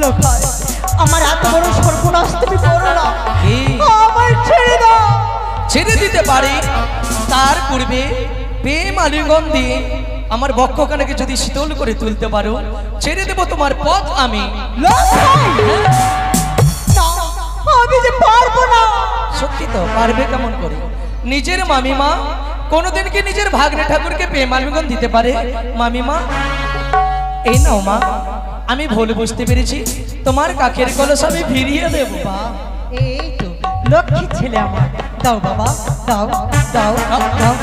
লোকায় আমার এত বড় সর্বনাশ তুমি করো না, আমার ছেড়ে দাও। ছেড়ে দিতে পারি, তার পূর্বে প্রেম আলিঙ্গন দিয়ে আমার বক্ষখানাকে যদি শীতল করে তুলতে পারো, ছেড়ে দেব তোমার পথ আমি। আমি যে পারবো না। সত্যি তো, পারবে কেমন করে? নিজের মামিমা কোনোদিন কি নিজের ভাগ্নে ঠাকুরকে প্রেম আলিঙ্গন দিতে পারে? মামিমা, এই নাও মা, আমি ভুল বুঝতে পেরেছি, তোমার কাকের কলস আমি ফিরিয়ে দেব। এই তো লক্ষ্মী ছেলে আমার, দাও বাবা, দাও দাও দাও।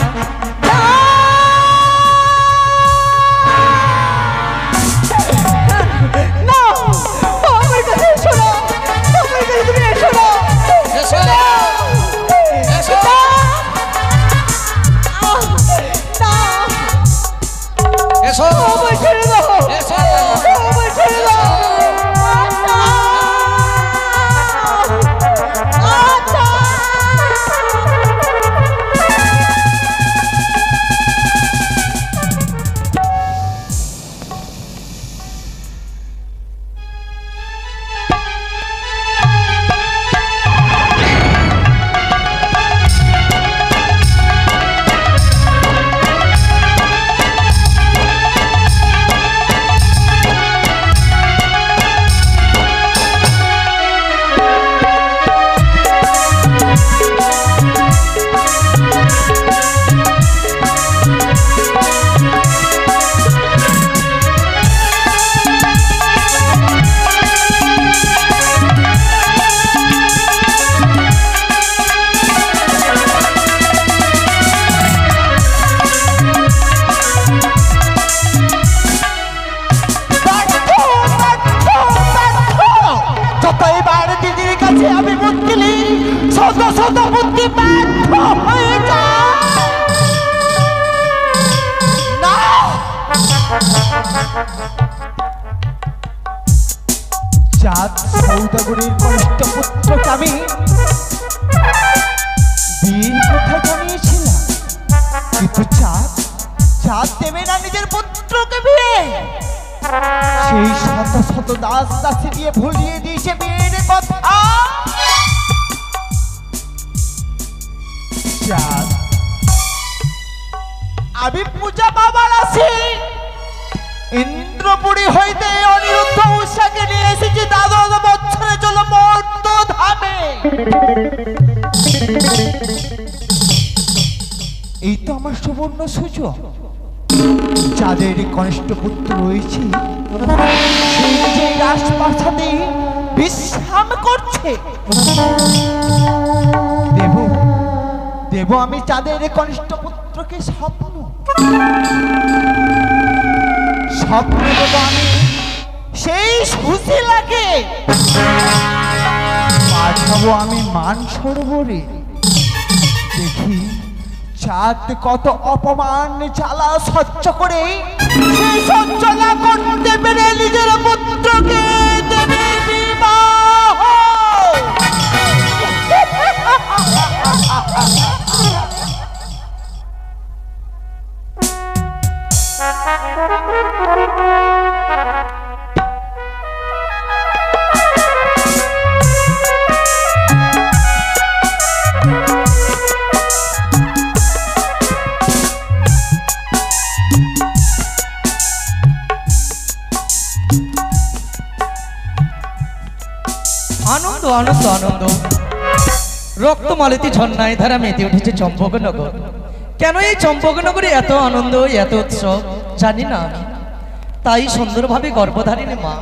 চাঁদ সৌদাগরের কনিষ্ঠ পুত্রকে আমি বিয়ের কথা জানিয়েছিলাম, কিন্তু চাঁদ দেবে না নিজের পুত্রকে বিয়ে। সেই শত শত দাস দাসী দিয়ে ভুলিয়ে দিয়েছে বিয়ের কথা। চাঁদ, আমি পূজা বাবার আছি, ইন্দ্রপুরী হইতে অনিরুদ্ধ উষাকে নিয়ে এসেছি দ্বাদশ বছরে চলো মর্ত ধামে। এই তো আমার সুবর্ণ সুযোগ। যাদের কনিষ্ঠ পুত্র রয়েছে যে রাজপ্রাসাদে বিশ্রাম করছে, দেব আমি যাদের কনিষ্ঠ পুত্রকে স্বপ্ন দেব আমি সেই সুশীলাকে, পাঠাবো আমি মান সরোবরে। দেখি চাঁদ কত অপমান জ্বালা সহ্য করে সেই সহ্য না করতে পেরে নিজের পুত্রকে দেবে বিবাহ। আনন্দ আনন্দ আনন্দ, রক্তমালতি ঝর্ণায় ধারা মেতে উঠেছে চম্পকনগর। কেন এই চম্পকনগরে এত আনন্দ, এত উৎসব জানি না আমি। তাই সুন্দরভাবে গর্ভধারিণী মা,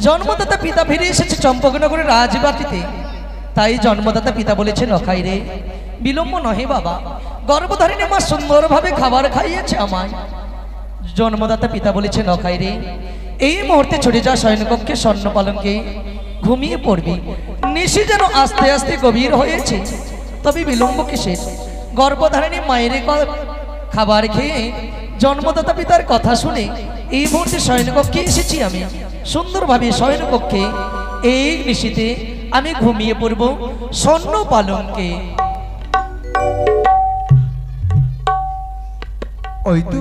জন্মদাতা পিতা ফিরে এসেছে চম্পকনগরের রাজবাটিতে। তাই জন্মদাতা পিতা বলেছেন, অখাই রে বিলম্ব নহে বাবা। গর্ভধারিণী মা সুন্দরভাবে খাবার খাইয়েছে আমায়। জন্মদাতা পিতা বলেছেন, অখাই রে এই মুহূর্তে ছুটে যা শয়নকক্ষে স্বর্ণ পালঙ্কে ঘুমিয়ে পড়বি। নিশি যেন আস্তে আস্তে গভীর হয়েছে, তবে বিলম্ব কিসের? গর্ভধারিণী মায়ের খাবার খেয়ে জন্মদাতা পিতার কথা শুনে এই মুহূর্তে শয়নকক্ষে এসেছি আমি। সুন্দরভাবে শয়নকক্ষে এই নিশিতে আমি ঘুমিয়ে পড়ব স্বর্ণ পালঙ্কে। ওই তো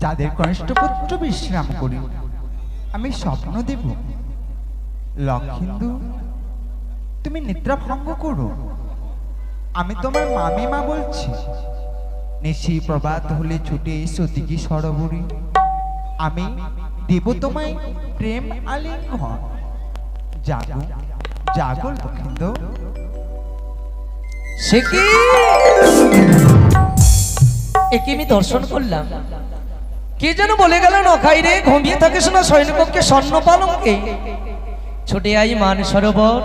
যাদের কনিষ্ঠ পুত্র বিশ্রাম করি, আমি স্বপ্ন দেব? লক্ষিন্দু, তুমি নিদ্রা ভঙ্গ করো। আমি তোমার মামিমা বলছি। নিশি প্রভাত হলে ছুটে এসো দিঘি সরোবরে। আমি দেব তোমায় প্রেম আলিঙ্গন। জাগো জাগো লক্ষিন্দু। সে কি একে আমি দর্শন করলাম, কে যেন বলে গেল নখাই রে ঘুমিয়ে থাকিস না সৈনিককে স্বর্ণ পালঙ্কে, ছুটে আই মান সরোবর।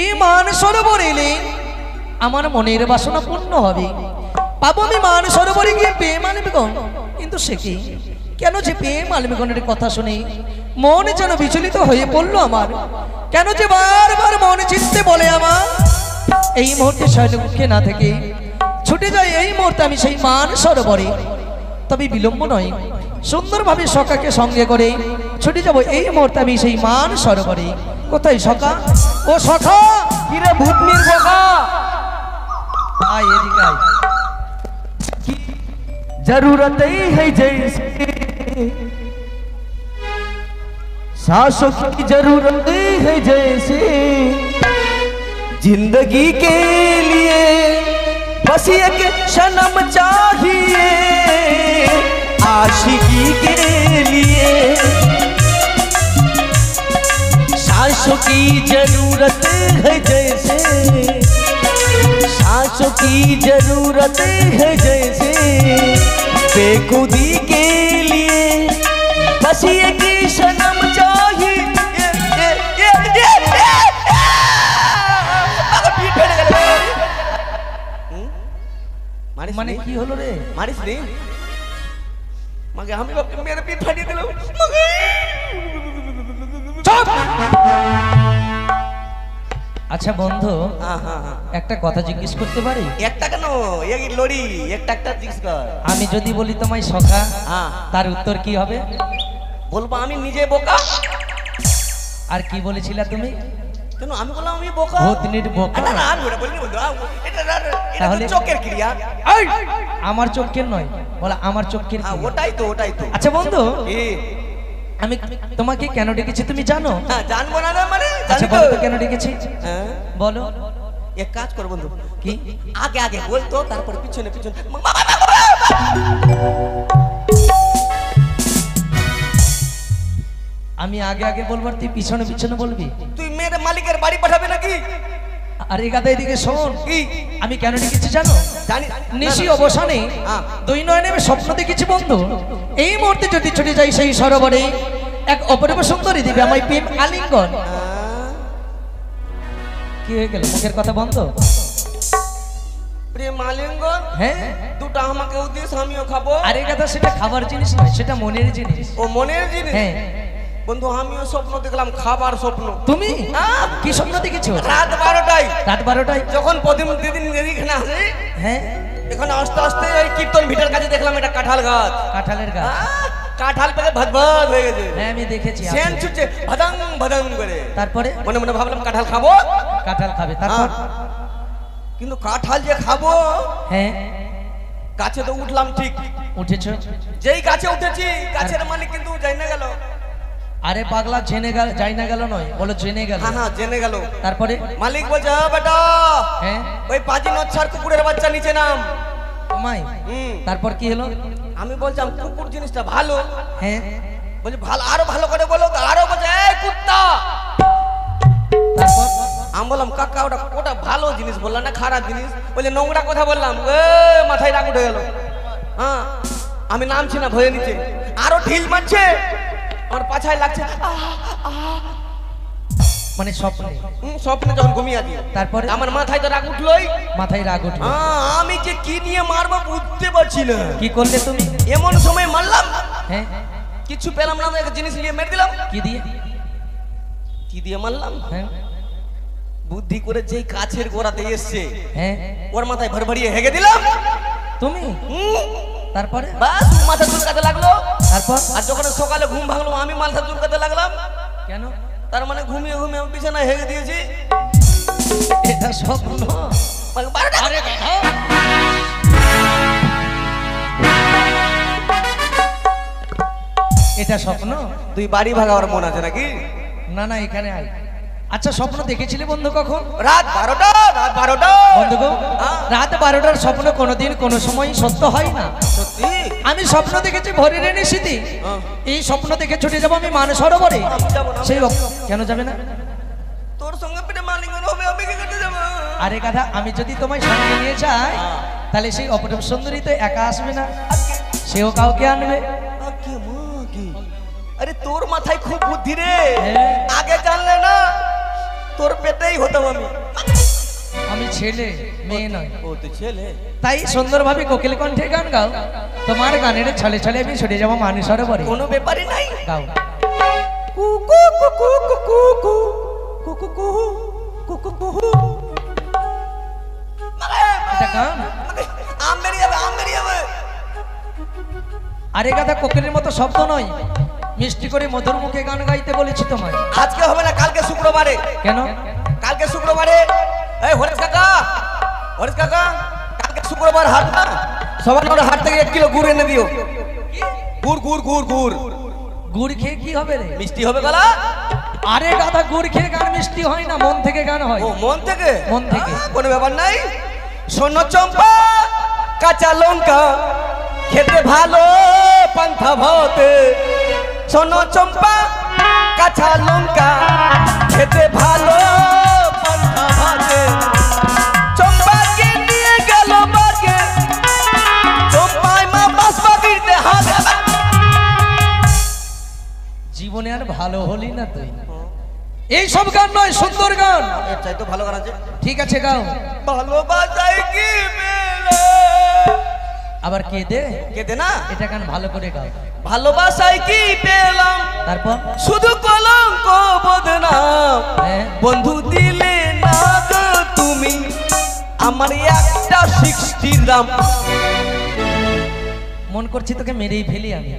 এই মান সরোবর এলে আমার মনের বাসনা পূর্ণ হবে, পাবো আমি মান সরোবরে গিয়ে প্রেম আলিঙ্গন। কিন্তু সে কি, কেন যে প্রেম আলিঙ্গনের কথা শুনে মন যেন বিচলিত হয়ে পড়লো আমার, কেন যে বারবার মনে চিনতে বলে আমার এই মুহূর্তে শয়নকক্ষে না থেকে ছুটে যায় এই মুহূর্তে আমি সেই মান সরোবরে। তবে বিলম্ব নয়, সুন্দরভাবে সখাকে সঙ্গে করে ছুটে যাব এই মুহূর্তে আমি সেই মান সরোবরে। কোথায় সখা? ও সখা, কিরে ভূতনির বোকা, আয় এদিকে আয়। जरूरत ही है जैसे सांसों की जरूरत है जैसे जिंदगी के लिए बस एक सनम चाहिए आशिकी के लिए सांसों की जरूरत है जैसे सांसों की जरूरत है जैसे बेखुदी के लिए बस एक सनम चाहिए। মানে কি হলো রে? মারিস রে মাকে, আমি মেরে পিঠ ফাটিয়ে দিলাম। আচ্ছা বন্ধু, একটা কথা জিজ্ঞেস করতে পারি? একটা কেন, এক লড়ি একটা একটা জিজ্ঞেস কর। আমি যদি বলি তোমায় সখা, হ্যাঁ। তার উত্তর কি হবে? বলবো আমি নিজে বোকা। আর কি বলেছিলা তুমি? কেন আমি বললাম আমি বোকা? ভূতনির বোকা? না না আমি ওটা বলিনি বন্ধু, এটা তাহলে? চোখের ক্রিয়া। এই, আমার চোখের নয়, বলা আমার চোখের হ্যাঁ ক্রিয়া। ওটাই তো, ওটাই তো। আচ্ছা বন্ধু, কি? আমি তোমাকে কেন ডেকেছি তুমি জানো? হ্যাঁ জানবো না না মানে আচ্ছা জানি তো। বলো তো কেন ডেকেছি? হ্যাঁ বলো। এক কাজ কর বন্ধু, কি? আগে আগে বলতো তারপর পিছনে পিছনে। আমি আগে আগে বলবো আর তুই পিছনে পিছনে বলবি? তুই মেয়ের মালিকের বাড়ি পাঠাবে নাকি? আর এই গাদা এদিকে শোন, কি? আমি কেন ডেকেছি জানো? জানি নিশি অবসানে হ্যাঁ। দুই নয়নে আমি স্বপ্ন দেখেছি বন্ধু, এই মুহূর্তে যদি ছুটে যাই সেই সরোবরে এক অপরূপ সুন্দরী দিবে আমায় প্রেম আলিঙ্গন। কি হয়ে গেল, মুখের কথা বন্ধ? প্রেম আলিঙ্গন? হ্যাঁ। দুটা আমাকেও দিস, আমিও খাবো। আরে কথা, সেটা খাবার জিনিস নয়, সেটা মনের জিনিস। ও মনের জিনিস? হ্যাঁ। বন্ধু আমিও স্বপ্ন দেখলাম, খাবার স্বপ্ন। তুমি হ্যাঁ। কি স্বপ্ন দেখেছো? রাত 12টায়, রাত 12টায়? যখন প্রতিদিন এখানে আসে, হ্যাঁ। এখানে আস্তে আস্তে এই কীর্তন ভিটার কাছে দেখলাম এটা কাঁঠাল গাছ। কাঁঠালের গাছ? কাঁঠাল পেকে ভাত ভাত হয়ে গেছে। হ্যাঁ আমি দেখেছি। সেন ছুটছে ভাদাং ভাদাং করে। তারপরে মনে মনে ভাবলাম কাঁঠাল খাবো। কাঁঠাল খাবে, তারপর? কিন্তু কাঁঠাল যে খাবো, হ্যাঁ। গাছে তো উঠলাম ঠিক, উঠেছো? যেই গাছে উঠেছি গাছের মালিক কিন্তু যাই না গেল। আরে পাগলা, জেনে গেল, যাই না গেল নয়, বলো জেনে গেল। হ্যাঁ হ্যাঁ জেনে গেল। তারপরে? মালিক বলছে বেটা, হ্যাঁ। ওই পাজি নচ্ছার কুকুরের বাচ্চা নিচে নাম। তোমায়? তারপর কি হলো? আমি বলছিলাম কুকুর জিনিসটা ভালো। হ্যাঁ। বলছি ভালো, আরো ভালো করে বলো। আরো বলছে এই কুত্তা। তারপর? আমি বললাম কাকা ওটা ওটা ভালো জিনিস বললাম না খারাপ জিনিস? বলছে নোংরা কথা বললাম। মাথায় রাগ উঠে গেল। হ্যাঁ আমি নামছি না, ভয়ে নিচে আরো ঢিল মারছে, আমার পাছায় লাগছে। মানে স্বপ্নে? স্বপ্নে যখন ঘুমিয়ে আছি। তারপরে? আমার মাথায় তো রাগ উঠলোই। মাথায় রাগ উঠলো? আমি যে কি নিয়ে মারবো বুঝতে পারছি না। কি করলে তুমি? এমন সময় মারলাম, হ্যাঁ। কিছু পেলাম না, একটা জিনিস নিয়ে মেরে দিলাম। কি দিয়ে? কি দিয়ে মারলাম? হ্যাঁ। বুদ্ধি করে যেই কাছের গোড়াতে এসছে, হ্যাঁ। ওর মাথায় ভরভরিয়ে হেগে দিলাম। তুমি? তারপরে? বাস মাথা চুলকাতে লাগলো। তারপর? আর যখন সকালে ঘুম ভাঙলো আমি মাথা চুলকাতে লাগলাম। কেন? তার মানে ঘুমিয়ে ঘুমিয়ে আমি বিছানায় হেগে দিয়েছি। এটা স্বপ্ন? এটা স্বপ্ন? তুই বাড়ি ভাগাবার মন আছে নাকি? না না, এখানে আয়। আচ্ছা, স্বপ্ন দেখেছিলে বন্ধু কখন? রাত 12টা, রাত 12টা। বন্ধু গো, হ্যাঁ। রাত 12টার স্বপ্ন কোনোদিন কোনো সময় সত্য হয় না। সত্যি? আমি স্বপ্ন দেখেছি ভোরের এনে শীতি। হ্যাঁ। এই স্বপ্ন দেখে ছুটে যাবো আমি মানস সরোবরে। আমি যাবো না। সেই কেন যাবে না? তোর সঙ্গে পেটে মালিঙ্গন হবে, আমি কি করতে যাবো? আরে গাধা, আমি যদি তোমায় সঙ্গে নিয়ে যাই তাহলে সেই অপরূপ সুন্দরী তো একা আসবে না, সেও কাউকে আনবে। আগে মা কি? আরে তোর মাথায় খুব বুদ্ধি রে। হ্যাঁ। আগে জানলে না তোর পেটেই হতাম আমি। আমি ছেলে, মেয়ে নয়। ও তুই ছেলে? তাই সুন্দরভাবে কোকিল কণ্ঠে গান গাও। তোমার গানের ছলে ছলে আমি ছুটে যাবো মানস সরোবরে। কোনো ব্যাপারই নাই। গাও। কুকু কুকু কুকু কুকু কুকু কুকু। এটা গান? আম বেরিয়ে যাবে, আম বেরিয়ে যাবে। আরে গাধা, কোকিলের মতো শব্দ নয়, মিষ্টি করে মধুর মুখে গান গাইতে বলেছি তোমায়। আজকে হবে না, কালকে শুক্রবারে। কেন? কালকে শুক্রবারে। এই হরেশ কাকা, হরেশ কাকা, কালকে শুক্রবার হাট না, সবার জন্য হাট থেকে 1 কিলো গুড় এনে দিও। গুড় গুড় গুড় গুড়। গুড় খেয়ে কি হবে রে? মিষ্টি হবে গলা। আরে গাধা, গুড় খেয়ে গান মিষ্টি হয় না, মন থেকে গান হয়। ও মন থেকে? মন থেকে। কোনো ব্যাপার নাই। শোনো চম্পা, কাঁচা লঙ্কা খেতে ভালো পান্থা ভাতে। শোনো চম্পা, কাঁচা লঙ্কা খেতে ভালো পান্থা ভাতে। চম্পাকে নিয়ে গেল বাগে, চম্পায় মা বাস বাগিতে হাতে। জীবনে আর ভালো হলি না তুই। এই সব গান নয়, সুন্দর গান। এর চাইতে ভালো গান আছে। ঠিক আছে, গাও। ভালোবাসায় কি মেলে? আবার কেঁদে? কেঁদে না, এটা গান ভালো করে গাও। ভালোবাসায় কি পেলাম, তারপর? শুধু কলঙ্ক বদনাম। হ্যাঁ। বন্ধু দিলে না গো তুমি আমার একটা 60 গ্রাম। মন করছি তোকে মেরেই ফেলি আমি।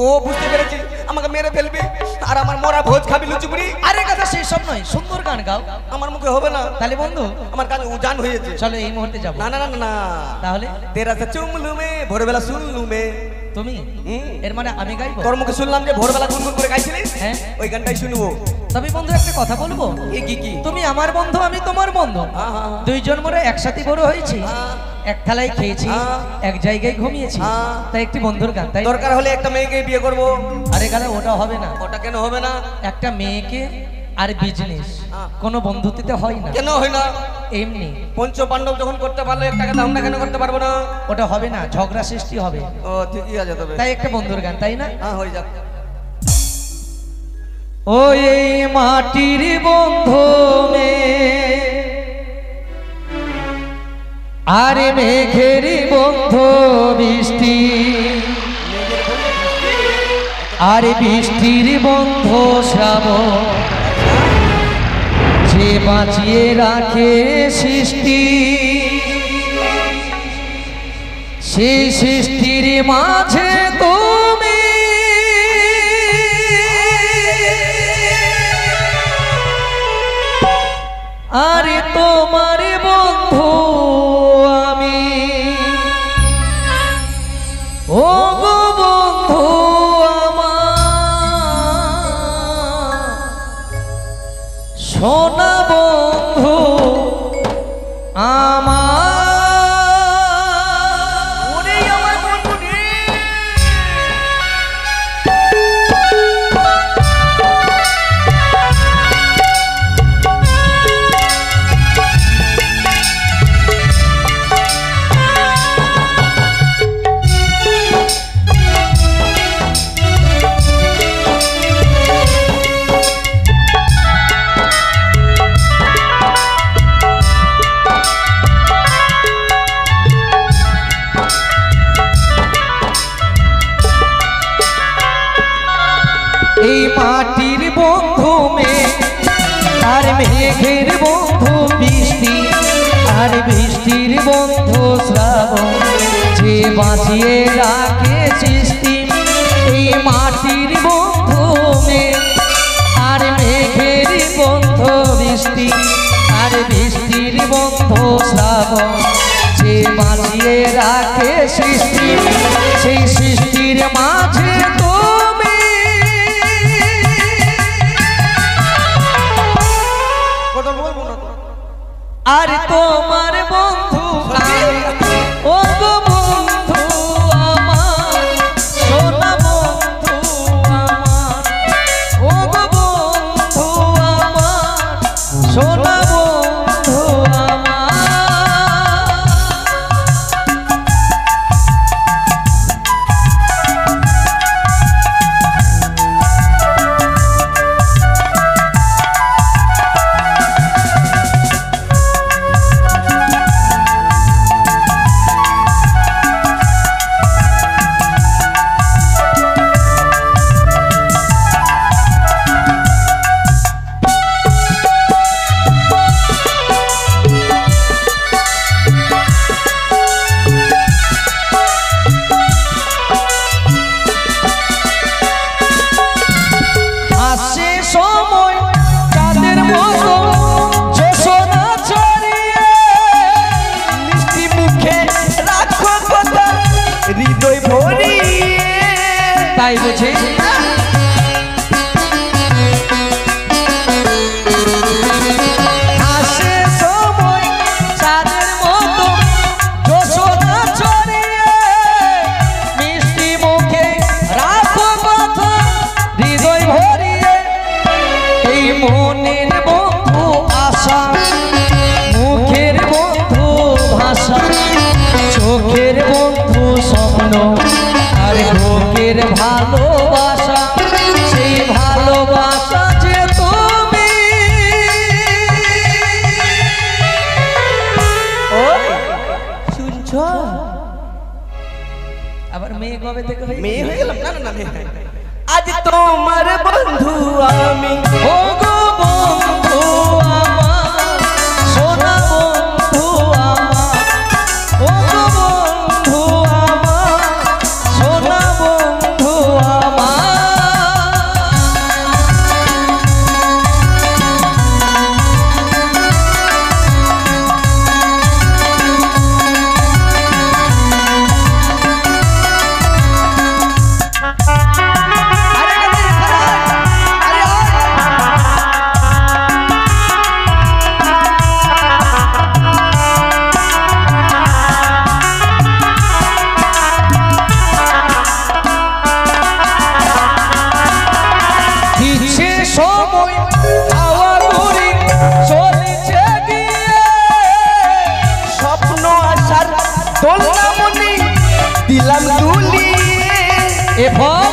ও বুঝতে পেরেছি, আমাকে মেরে ফেলবি আর আমার মরা ভোজ খাবি লুচুপুরি। আরে গাধা, সেই সব নয়, সুন্দর গান গাও। আমার মুখে হবে না। তাহলে বন্ধু, আমার কানে উজান হয়েছে। চলো এই মুহূর্তে যাবো। না না না না না। তাহলে তেরা সে চুমলু মে ভোরবেলা শুনলু মে। তুমি হুম। এর মানে আমি গাইবো? তোর মুখে শুনলাম যে ভোরবেলা গুনগুন করে গাইছিলিস। হ্যাঁ। ওই গানটাই শুনবো। তবে বন্ধু একটা কথা বলবো। কি? তুমি আমার বন্ধু, আমি তোমার বন্ধু। হ্যাঁ, হ্যাঁ, হ্যাঁ। দুইজন মোরে একসাথে বড় হয়েছি, হ্যাঁ। এক থালায় খেয়েছি, হ্যাঁ। এক জায়গায় ঘুমিয়েছি। হ্যাঁ। তাই একটি বন্ধুর গান, তাই না? দরকার হলে একটা মেয়েকে বিয়ে করব। আরে গালা, ওটা হবে না। ওটা কেন হবে না? একটা মেয়েকে আর বিজনেস হ্যাঁ। কোনো বন্ধুত্বে হয় না, কেন হয় না? এমনি। পঞ্চ পাণ্ডব যখন করতে পারলো একটাকে, আমরা কেন করতে পারবো না? ওটা হবে না, ঝগড়া সৃষ্টি হবে। ও ঠিকই আছে তবে। তাই একটা বন্ধুর গান, তাই না? হ্যাঁ, হয়ে যাক। ও এই মাটির বন্ধু মে আর মেঘের বন্ধু বৃষ্টি, আর বৃষ্টির বন্ধু শ্রাবণ, যে বাঁচিয়ে রাখে সৃষ্টি, সেই সৃষ্টির মাঝে তুমি আরে তোমার বন্ধু আমি। ও গো বন্ধু আমার, সোনা বন্ধু আমার। ওরে আমার বন্ধু রে। এই মাটির বন্ধু মেঘ আর মেঘের বন্ধু বৃষ্টি, আর বৃষ্টির বন্ধু শ্রাবণ, যে বাঁচিয়ে রাখে সৃষ্টি। এই মাটির বন্ধু মেঘ আর মেঘের বন্ধু বৃষ্টি, আর বৃষ্টির বন্ধু শ্রাবণ, যে বাঁচিয়ে রাখে সৃষ্টি। সেই সৃষ্টির মাঝে তুমি আর তোমার বন্ধু ও গো বন্ধু আমার সোনা বন্ধু আমার ও গো বন্ধু আমার সোনা বন্ধু আমার তাই বুঝি হাসে সময় চাঁদের মতো যশোদা ছড়িয়ে মিষ্টি মুখে রাখো কথা হৃদয় ভরিয়ে এই মনের বন্ধু আশা মুখের বন্ধু ভাষা চোখের বন্ধু স্বপ্ন আর বুকের ভালোবাসা সেই ভালোবাসা যে তুমি শুনছো আবার মেয়ে কবে থেকে মেয়ে হয়ে গেলাম না না মেয়ে আজ তোমার বন্ধু আমি ও গো বন্ধু আমার সোনা বন্ধু আমার ও গো বন্ধু আমার সোনা বন্ধু আমার দিলাম দুলি এবং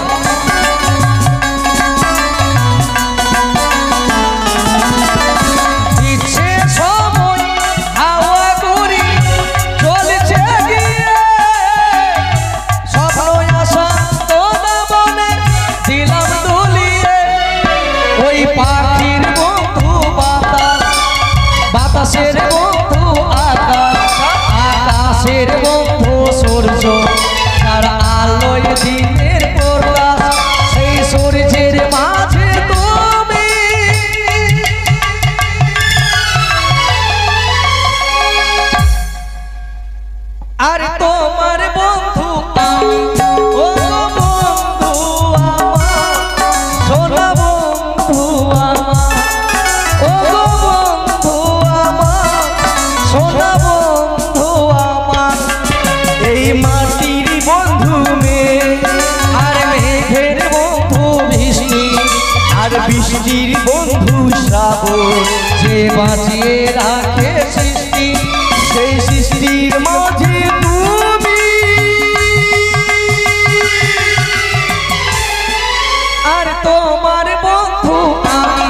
দিচ্ছে সময় হাওয়া ঘুরি চলছে গিয়ে স্বপ্ন আশা তোমরা মনে দিলাম দুলিয়ে ওই পাখির বন্ধু বাতাস বাতাসের বন্ধু আকাশ আকাশের বন্ধু সূর্য তার আলোয় দিনের প্রকাশ সেই সূর্যের মাঝে তুমি আর তোমার বন্ধু আমি ও বন্ধু আমার সোনা বন্ধু আমার ও বন্ধু আমার সোনা বন্ধু আমার এই মাটির বন্ধু মেয়ে আর মেঘের বন্ধু বৃষ্টি আর বৃষ্টির বন্ধু শ্রাবণ যে বাঁচিয়ে রাখে সৃষ্টি সেই সৃষ্টির মাঝে তুমি আর তোমার বন্ধু আমি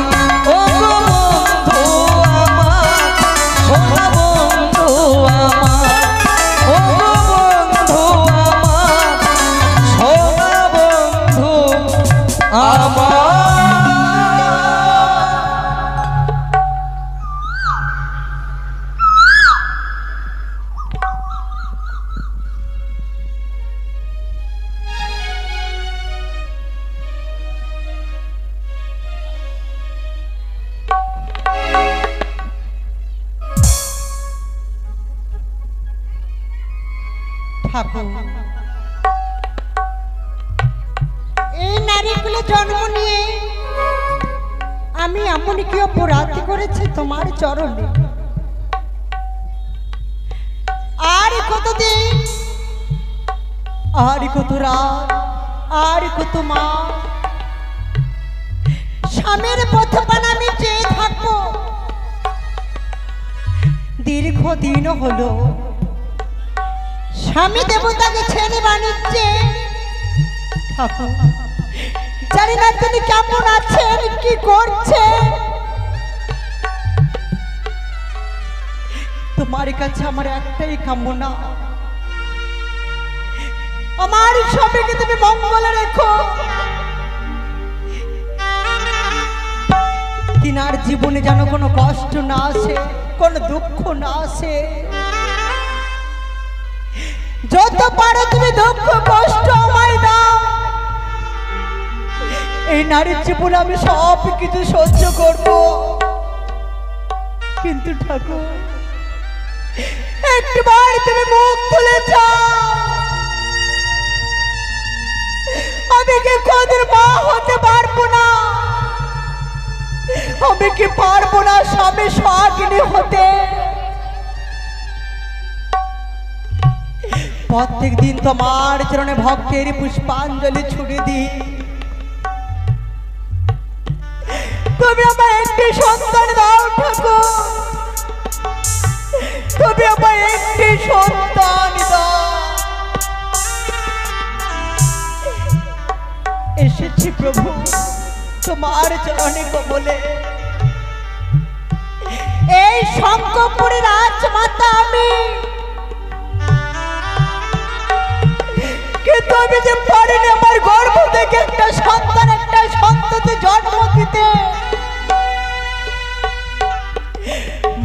ও গো বন্ধু আমার সোনা বন্ধু আমার ও গো বন্ধু আমার সোনা বন্ধু আমার ঠাকুর এই নারীকুলে জন্ম নিয়ে আমি এমন কি অপরাধ করেছি তোমার চরণে আর কতদিন, আর কত রাত, আর কত মাস স্বামীর পথপান আমি চেয়ে থাকবো। দীর্ঘদিন হলো স্বামী দেবতাকে ছেড়ে বাণিজ্যে। ঠাকুর জানি না তিনি কেমন আছেন, কি করছেন। তোমার কাছে আমার একটাই কামনা, আমার স্বামীকে তুমি মঙ্গলে রেখো। তিনার জীবনে যেন কোনো কষ্ট না আসে, কোনো দুঃখ না আসে। যত পারো তুমি দুঃখ কষ্ট আমায় দাও। এই নারীর জীবনে আমি সব কিছু সহ্য করব, কিন্তু ঠাকুর একবার তুমি মুখ তুলে যাও। আমি কি কোনদিন মা হতে পারবো না? আমি কি পারবো না স্বামী সোহাগিনী হতে? প্রত্যেক দিন তোমার চরণে ভক্তের পুষ্পাঞ্জলি ছুড়ে দিই। তুমি আমার একটি সন্তান দাও ঠাকুর, তুমি আমার একটি সন্তান দাও। এসেছি প্রভু তোমার চরণে কমলে। এই শঙ্করপুরী রাজমাতা আমি, কিন্তু আমি যে পারিনি আমার গর্ভ থেকে একটা সন্তানকে জন্ম দিতে।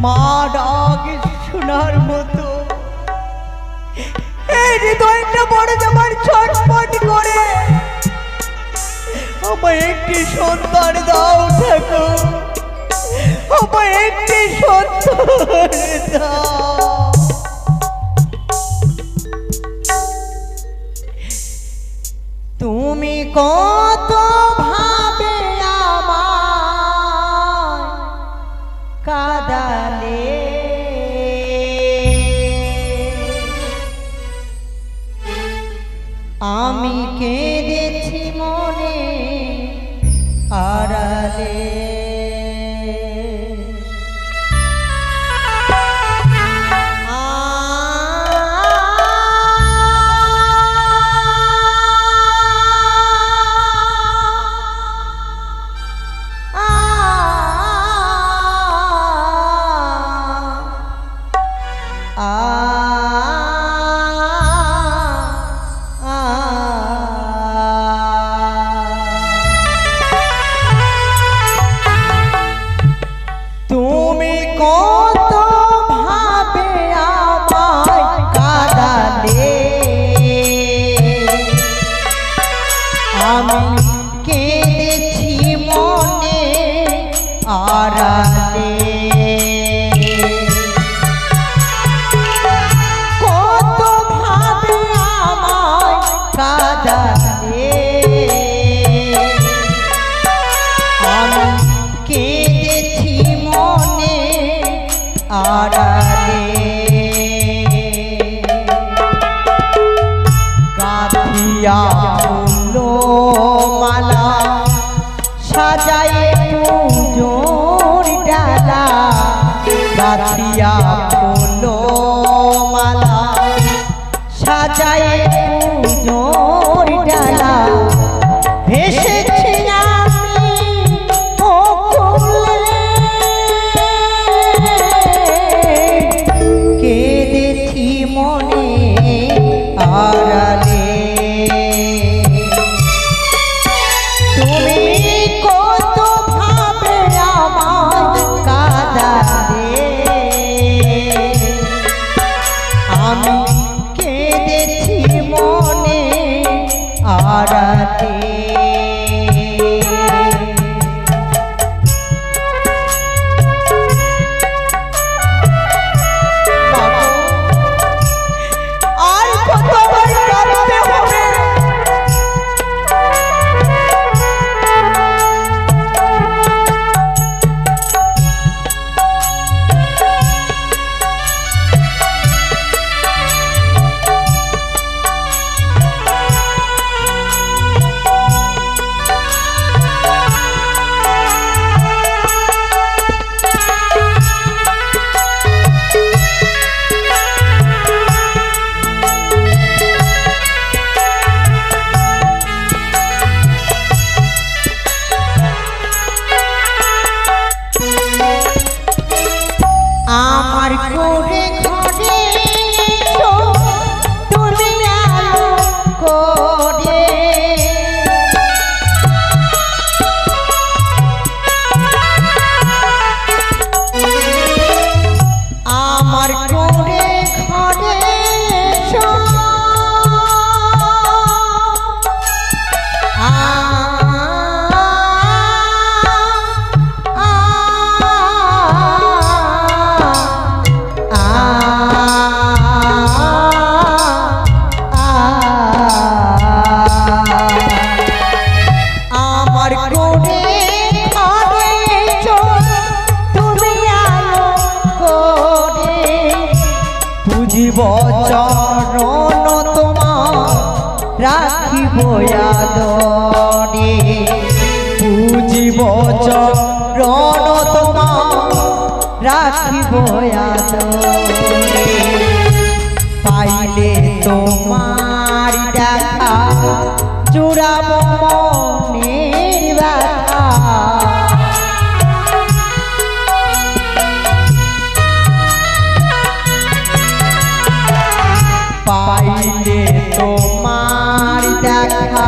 মা ডাকে শোনার মতো এই হৃদয়টা বড় আমার ছটফট করে। আমার একটি সন্তান দাও ঠাকুর, আমার একটি সন্তান দাও। তুমি কত ভাবে আমার কাঁদালে, আমি কেঁদেছি মনে আড়ালে। মালা সাজায়ে পুজোর ডালা, গাথিয়া ফুলো মালা সাজায়ে পুজোর ডালা, ভেসেছি আমি অকুলে, কেঁদেছি মনে আড়ালে। তুমি কত ভাবে আমার কাঁদালে, চরণ তোমার রাখিব আদরে পাইলে তোমার দেখা জুড়াব মনের ব্যথা পাইলে তোমার দেখা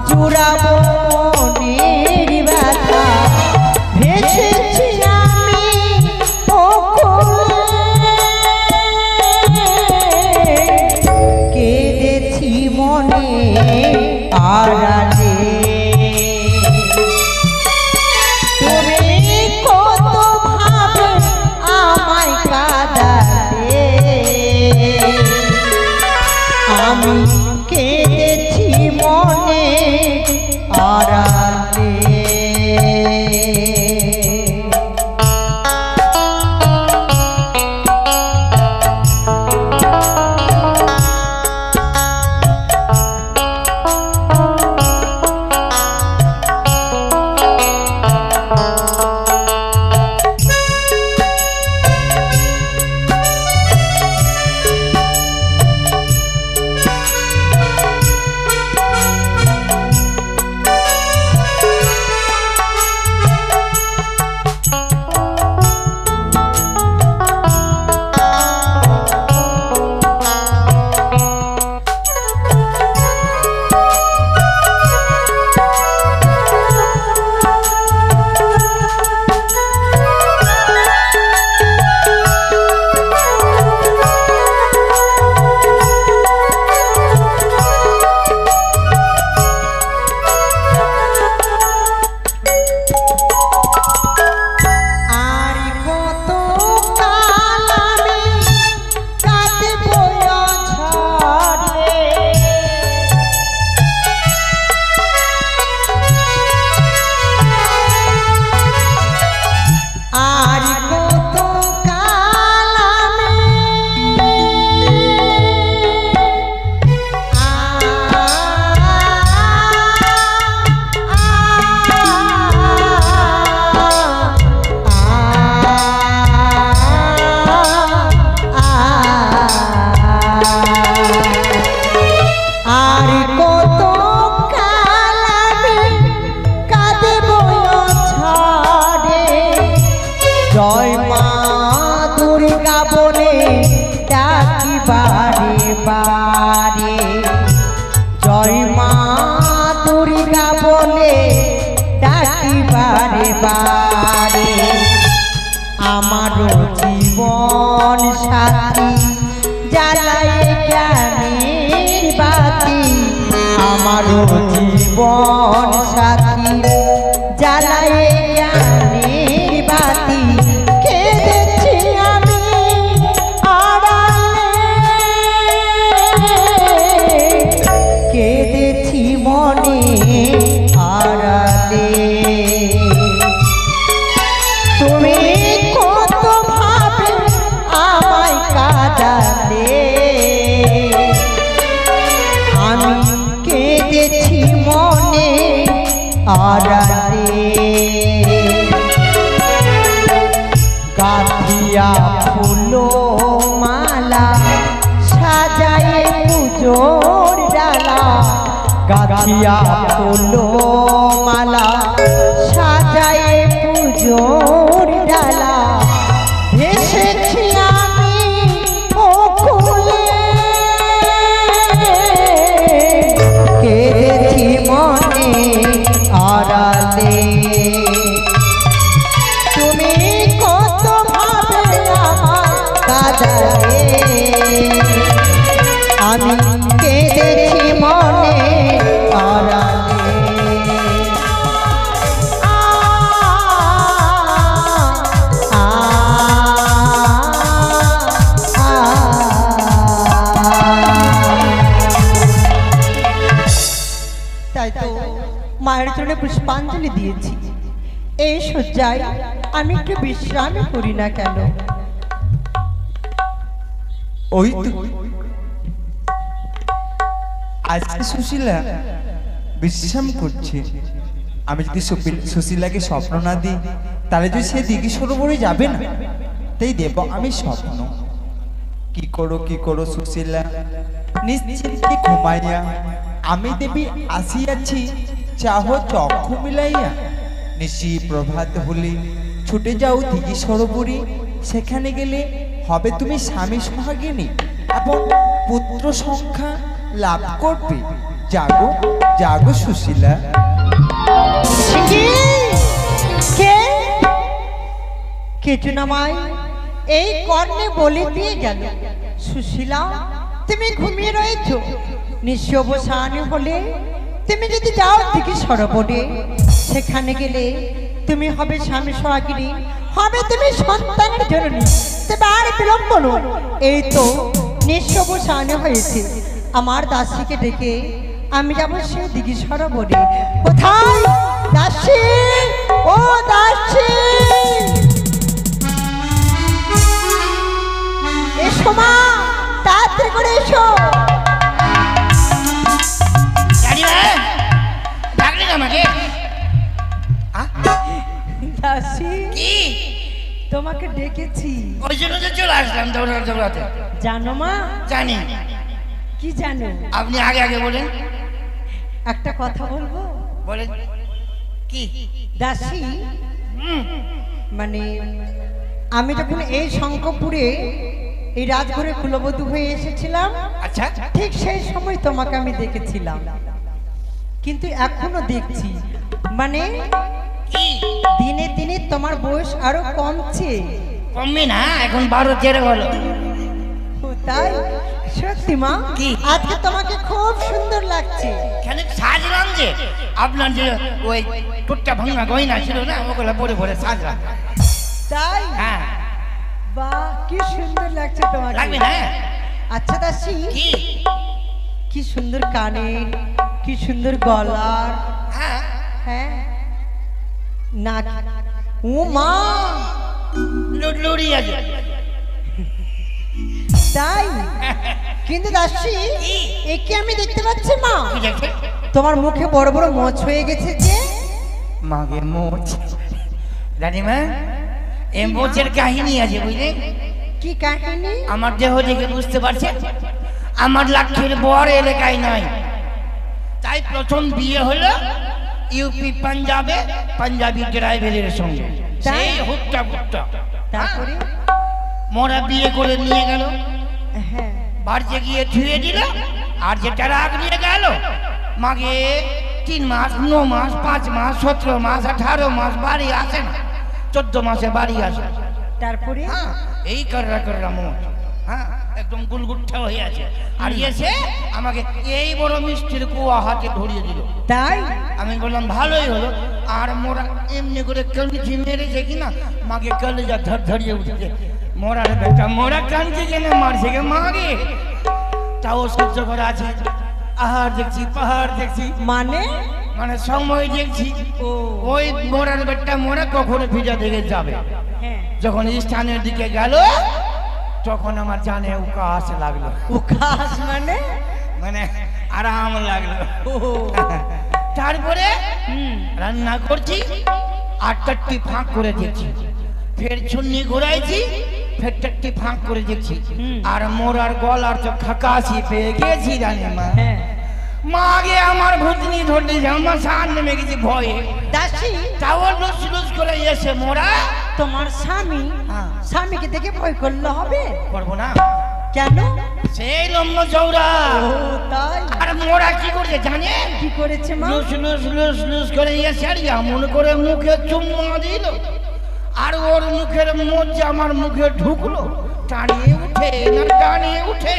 জুড়াব মনের ব্যথা ভেসেছি আমি কেঁদেছি মনে আড়ালে তুমি কত ভাবে আমায় কাঁদালে আমি কেঁদেছি মনে আড়ালে জয় মা দুর্গা বলে ডাকি বারে বারে জয় মা দুর্গা বলে ডাকি বারে বারে আমারও জীবন সাথী জ্বালায় জ্ঞানের বাতি আমারও জীবন সাথী জ্বালায় জ্ঞানের বাতি কেঁদেছি আমি আড়ালে কেঁদেছি মনে আড়ালে তুমি কত ভাবে আমায় কাঁদালে আমি কেঁদেছি মনে আড়ালে গাঁথিয়া ফুলো মালা সাজায়ে পুজোর ডালা গাঁথিয়া ফুলো মালা সাজায়ে পুজোর ডালা ভেসেছি আমি ওকুলে কেঁদেছি মনে আড়ালে তুমি কত ভাবে আমার কাঁদালে আমি কেঁদেছি মনে আড়ালে তাই তো মায়ের চরণে পুষ্পাঞ্জলি দিয়েছি এই শয্যায় আমি একটু বিশ্রাম করি না কেন ওই তো আজকে সুশীলা বিশ্রাম করছে আমি যদি সুশীলাকে স্বপ্ন না দিই তাহলে যদি সে দিঘি সরোবরে যাবে না, তাই দেব আমি স্বপ্ন। কি করো সুশীলা, নিশ্চিন্তে ঘুমাইয়া আমি দেবী আসিয়াছি, চাহ চক্ষু মিলাইয়া। নিশি প্রভাত হলে ছুটে যাও দিঘি সরোবরে, সেখানে গেলে হবে তুমি স্বামী সোহাগিনী এবং পুত্র সংখ্যা লাভ করবে। জাগো জাগো সুশীলা। কেচুনামাই এই কর্ণে বলে দিয়ে গেল, সুশীলা তুমি ঘুমিয়ে রয়েছো, নিশ্চয় অবসান হলে তুমি যদি যাও দিঘি সরোবরে, সেখানে গেলে তুমি হবে স্বামী সোহাগিনী, হবে তুমি সন্তানের জননী। তবে আর বিলম্ব নয়, এই তো নিশ্চয় অবসান হয়েছে, আমার দাসীকে ডেকে আমি যাবো সে দিঘি সরোবরে। কোথায় দাসী? ও দাসী, এসো মা, তাড়াতাড়ি করে এসো। দাসী কি তোমাকে ডেকেছি, ওই জন্য তো চলে আসলাম দৌড়াতে। জানো মা? জানি। কি জানো? আপনি আগে আগে বলেন। একটা কথা বলবো? বলেন। কি? দাসী মানে আমি যখন এই শঙ্করপুরে এই রাজঘরে কুলবধূ হয়ে এসেছিলাম, আচ্ছা, ঠিক সেই সময় তোমাকে আমি দেখেছিলাম, কিন্তু এখনো দেখছি, মানে কি দিনে দিনে তোমার বয়স আরো কমছে। কমবে না, এখন 12-13 হলো। ও তাই? সত্যি মা? কি? আজকে তোমাকে খুব সুন্দর লাগছে। কেন সাজলাম যে আপনার যে ওই টুকটা ভাঙা গয়না ছিল না, ওগুলো পরে পরে সাজলাম। তাই? হ্যাঁ, বাহ, কি সুন্দর লাগছে তোমাকে। লাগবে না? আচ্ছা দাসী, কি? কি সুন্দর কানের, কি সুন্দর গলার, হ্যাঁ, হ্যাঁ নাক, ও মা লুড়ি আছে। তাই? কিন্তু দাসী, কি? একে আমি দেখতে পাচ্ছি মা, কি দেখছে? তোমার মুখে বড় বড় মোচ হয়ে গেছে যে। মাগে মোচ। রানীমা, এই মোচের কাহিনী আছে বুঝলে। কি কাহিনী? আমার দেহ দেখে বুঝতে পারছেন আমার লাক্ষের বর এলাকায় নয়, তাই প্রথম বিয়ে হলো ইউপি পাঞ্জাবে, পাঞ্জাবি ড্রাইভারের সঙ্গে, সেই হুট্টা গুট্টা। তারপরে? মোরা বিয়ে করে নিয়ে গেল, হ্যাঁ, বাড়িতে গিয়ে ধুয়ে দিল, আর যেটা রাগ নিয়ে গেল মাগে 3 মাস, 9 মাস, 5 মাস, 17 মাস, 18 মাস বাড়ি আসে না, 14 মাসে বাড়ি আসে। তারপরে? হ্যাঁ, এই কররা মোট, হ্যাঁ, একদম গুলগুট্টা হয়ে আছে। আর এসে আমাকে এই বড় মিষ্টির কুয়া হাতে ধরিয়ে দিল। তাই? আমি বললাম ভালোই হলো। আর মোরা এমনি করে কলজি মেরেছে কিনা, মাকে কলেজা ধরিয়ে উঠেছে। মোরার বেটা, মোরা কানছে কেন, মারছে কে মাগে, তাও সহ্য করে আছে। আহার দেখছি, পাহাড় দেখছি, মানে? মানে সময় দেখছি। ও, ওই মোরার বেটা মোরা কখনো ভিজা দিকে যাবে। হ্যাঁ, যখন স্থানের দিকে গেল তখন আমার জানে উকাস লাগলো। উকাস মানে? মানে আরাম লাগলো। ও, তারপরে রান্না করছি, 8টি ফাঁক করে দেখছি, ফের ছুন্নি ঘুরাইছি, ফের 4টি ফাঁক করে দেখছি, আর মোরার গলার তো খাকাশি পেয়ে গেছি রানীমা। হ্যাঁ। মাগে আমার ভূতনি ধরতে আমার সার নেমে গেছি ভয়ে। দাসী, তাও লুস লুস করে এসে মোরা। তোমার স্বামী, হ্যাঁ। স্বামীকে দেখে ভয় করলে হবে? করবো না, কেন? সেই লম্বা চৌড়া। ও তাই? আর মোরা কি করছে জানেন? কি করেছে মা? লুস লুস লুস লুস করে এসে আর এমন করে মুখে চুম্মা দিল, আর ওর মুখের মধ্যে আমার মুখে ঢুকলো, টানিয়ে উঠে না টানিয়ে উঠে।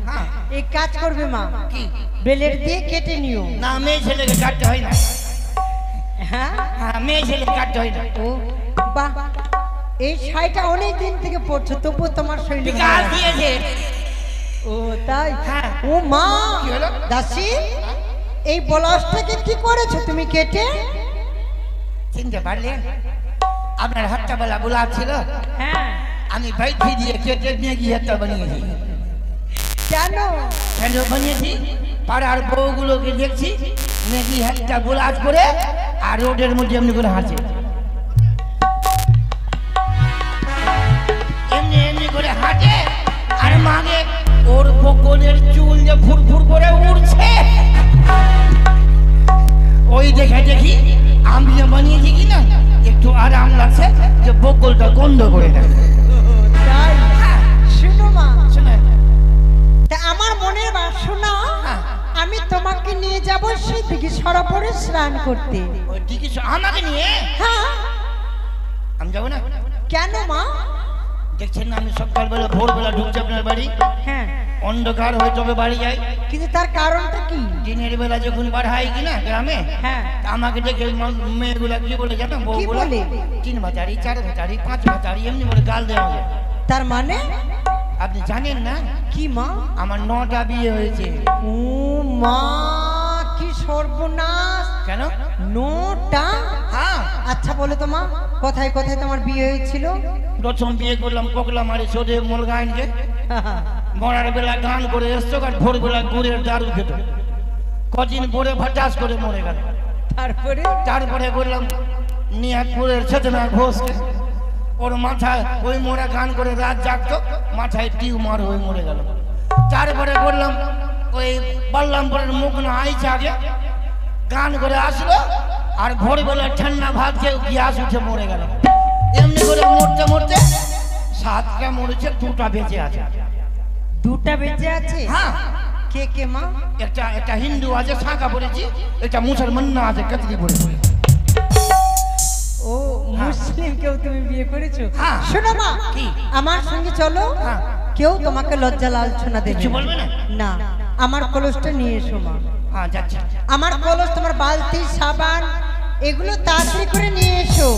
হ্যাঁ, এই কাজ করবে মা, কি? বেলের দিয়ে কেটে নিও। না, মেয়ে ছেলেকে কাটতে হয় না। হ্যাঁ, হ্যাঁ, মেয়ে ছেলে কাটতে হয় না। ও বাহ, এই শাড়িটা অনেক দিন থেকে পরছো, তবু তোমার শরীরে ভালো বিকাশ লাগছে। দিয়েছে। ও তাই? হ্যাঁ। ও মা, কি হলো? দাসী, এই ব্লাউজটাকে কি করেছো তুমি কেটে? চিনতে পারলেন? আপনার হাতটা বেলা গোলাপ ছিল, হ্যাঁ। আমি বাইক দিয়ে কেটে নিয়ে গিয়ে হাতটা বানিয়েছি। কেন? কেন বানিয়েছি? পাড়ার বউগুলোকে দেখছি নাকি একটা গোলাজ করে আর রোডের মধ্যে এমনি করে হাঁটে, এমনি এমনি করে হাঁটে আর মাগে ওর বকলের চুল যে ফুরফুর করে উড়ছে, ওই দেখে দেখি আমি যে বানিয়েছি কিনা একটু আরাম লাগছে যে বকলটা গন্ধ করে দেয়। তাই শুনো মা, শোনেন, তা আমার মনের বাসনা হ্যাঁ। আমি তোমাকে নিয়ে যাব সেই দিকে সরোবরে স্নান করতে। ওই দিকে আমাকে নিয়ে হ্যাঁ, আমি যাবো না? কেন মা? দেখছেন না আমি সকালবেলা ভোরবেলা ঢুকছি আপনার বাড়ি, হ্যাঁ, অন্ধকার হয়ে তবে বাড়ি যাই, কিন্তু তার কারণটা কি? দিনের বেলা যখন বার হয় কিনা গ্রামে, হ্যাঁ, তা আমাকে দেখে মেয়েগুলা কি বলে জানো, বউগুলা বলে? 3 ভাতারি 4 ভাতারি 5 ভাতারি এমনি বলে গাল দেওয়া যায়। তার মানে আপনি জানেন না কি মা? আমার 9টা বিয়ে হয়েছে। ও মা, কি সর্বনাশ! কেন? 9টা? হ্যাঁ, আচ্ছা বলো তো মা, কোথায় কোথায় তোমার বিয়ে হয়েছিল? প্রথম বিয়ে করলাম কোকলা মারি সোদে মোলগাইনকে, মরার বেলা গান করে এসছো আর ভোরবেলা গুড়ের দারু খেত, কদিন পরে ভাটাস করে মরে গেল। তারপরে তারপরে বললাম নিয়াজপুরের চেতনা ঘোষকে, ওর মাথায় ওই মোড়া গান করে রাত জাগতো, মাথায় টিউমার হয়ে মরে গেল। তারপরে বললাম ওই বল্লামপুরের মুখ না আইছে আগে, গান করে আসলো আর ভোরবেলা ঠান্ডা ভাত খেয়ে গ্যাস উঠে মরে গেল। এমনি করে মরতে মরতে 7টা মরেছে, 2টা বেঁচে আছে। 2টা বেঁচে আছে? হ্যাঁ, কে কে মা? একটা হিন্দু আছে শাঁখা পড়েছি, এটা মুসলমান না আছে কাতরি পড়েছি। ও মুসলিম কেউ তুমি বিয়ে করেছো? হ্যাঁ। শোনো মা, কি? আমার সঙ্গে চলো, হ্যাঁ। কেউ তোমাকে লজ্জা লালছনা দেবে কিছু বলবে না? না। আমার কলসটা নিয়ে এসো মা। হ্যাঁ যাচ্ছি। আমার কলস, তোমার বালতি সাবান এগুলো তাড়াতাড়ি করে নিয়ে এসো।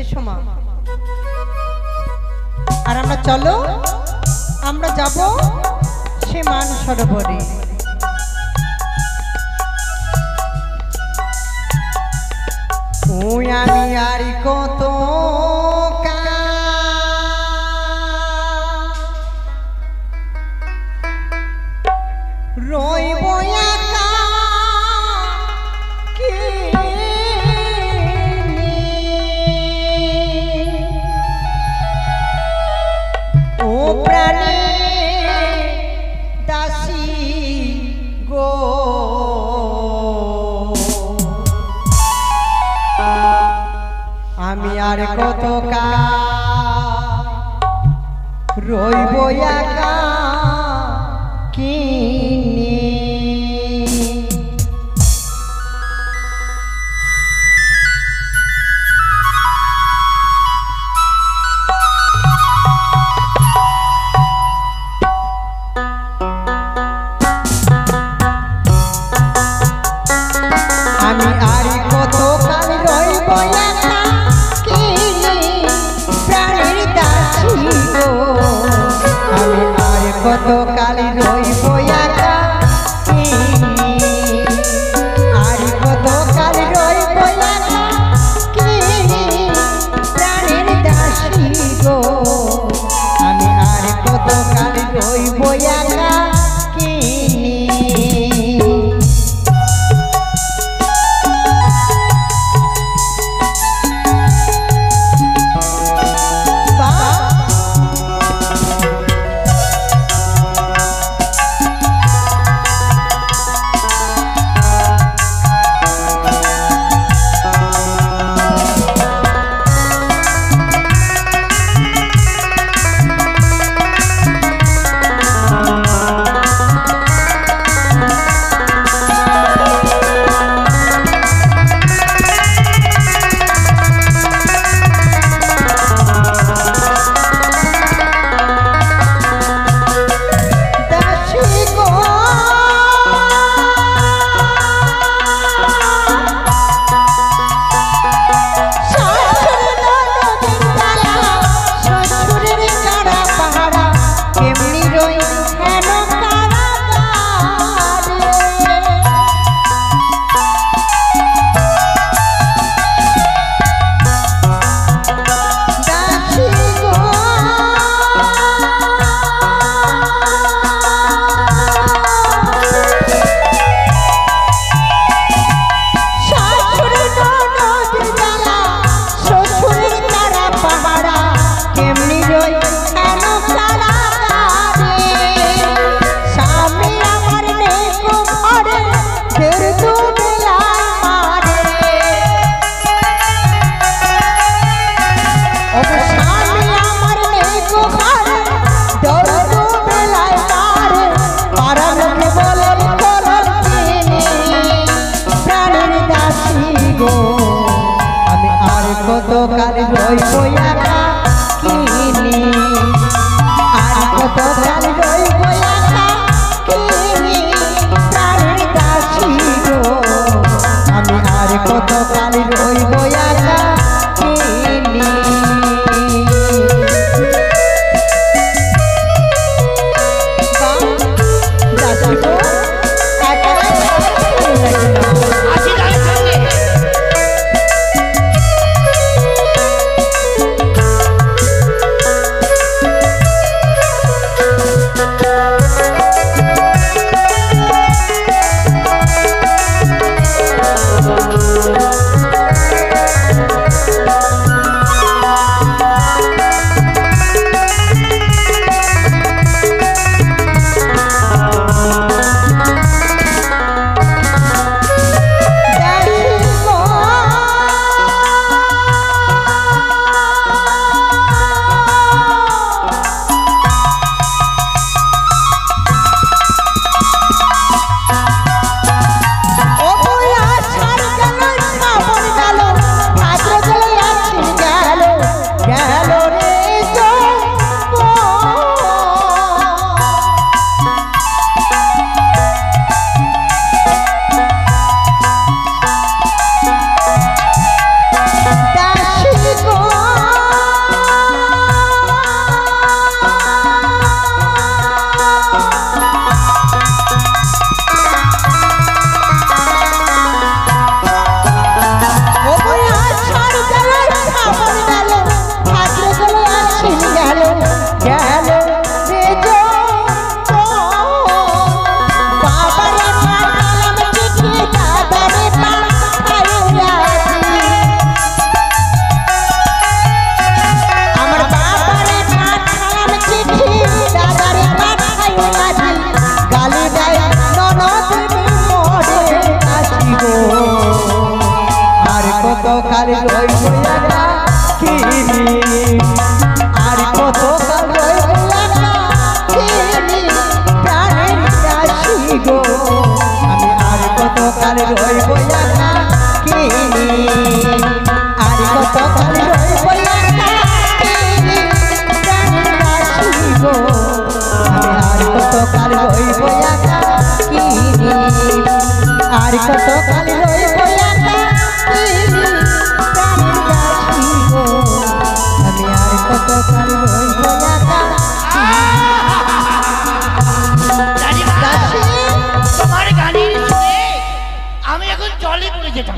এসো মা। আর আমরা চলো, আমরা যাব সে মান সরোবরে। ওই আমি আর কত রইব একা, কে ও প্রাণে দাসী গো, আমি আর কত রইব একা কিনে। আমি আর কত কাল রইব একা কিনে, প্রাণের দাসী গো, আমি আর কত কাল রইব একা কিনি আর কত কাল রইব একা কিনি প্রাণের দাসী গো আমি আর কত কাল রইব একা কিনি দাসী গো একা আসি তার সঙ্গে। তোমার গানের সুরে আমি এখন জলে পড়ে যেতাম।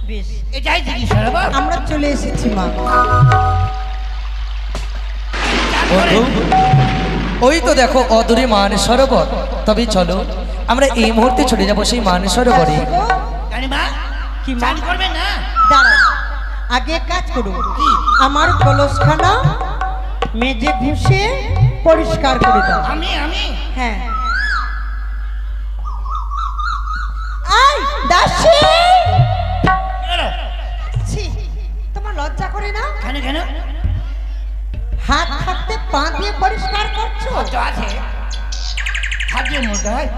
বেশ এটাই জিনিস সরোবর। আমরা চলে এসেছি মা। বন্ধু ওই তো দেখো অদূরে মান সরোবর। তবে চলো আমরা এই মুহূর্তে চলে যাবো সেই মান সরোবরে। রানীমা কি মা? চান করবে না? দাঁড়াও, আগে এক কাজ করুন, কি? আমার কলসখানা মেজে ঘুষে পরিষ্কার করে দাও। আমি হ্যাঁ। আই দাসী, ছি, তোমার লজ্জা করে না? কেন কেন? হাত থাকতে পা দিয়ে পরিষ্কার করছো? তো আছে হাত দিয়ে মরতে হয়।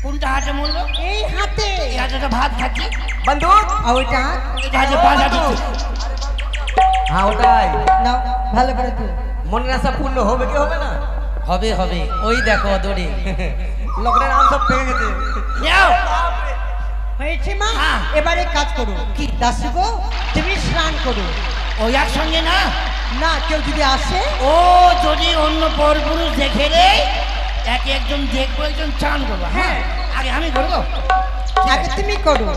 কোনটা হাতে মরলো? এই হাতে। এই হাতে ভাত খাচ্ছি। বন্ধু আর ওইটা হাত? এটা হাতে পাঁচা দিচ্ছি। হ্যাঁ ওটাই নাও ভালো করে তুই। মনের আশা পূর্ণ হবে কি হবে না? হবে হবে, ওই দেখো অদূরে। লোকের নাম সব পেয়ে গেছে। যাও। হয়েছে মা? হ্যাঁ। এবারে কাজ করো, কি দাসী গো তুমি স্নান করো। ওই একসঙ্গে না? না, কেউ যদি আসে। ও যদি অন্য পরপুরুষ দেখে দেয়, একে একজন দেখবো, একজন চান করবো। হ্যাঁ আগে আমি করবো। আগে তুমি করো।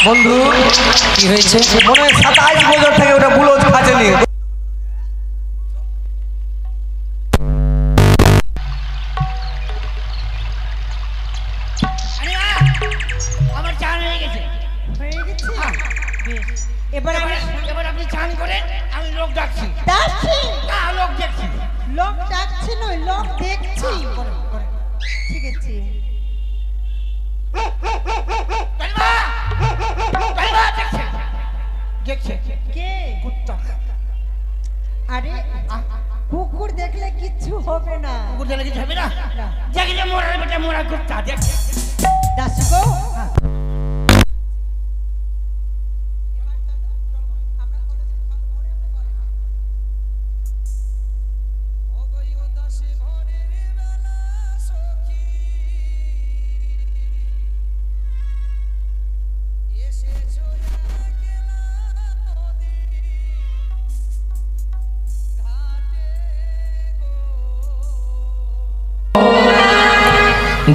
বন্ধু কি হয়েছে? মনে হয় 27 বছর থেকে ওটা বুলোজ খাজেনি। আমার চান হয়ে গেছে। হয়ে গেছে? বেশ। এবার আমি এবার আপনি চান করে আমি লোক ডাকছি। ডাকছি না, লোক দেখছি। লোক ডাকছি নয়, লোক দেখছি। ঠিক আছে। কালিমা! কালিমা দেখছে। দেখছে। কে? কুত্তা। আরে কুকুর দেখলে কিচ্ছু হবে না। কুকুর দেখলে কিছু হবে না? দেখলে মোড়ার বেটা মোড়া কুত্তা দেখছে। দাসু গো,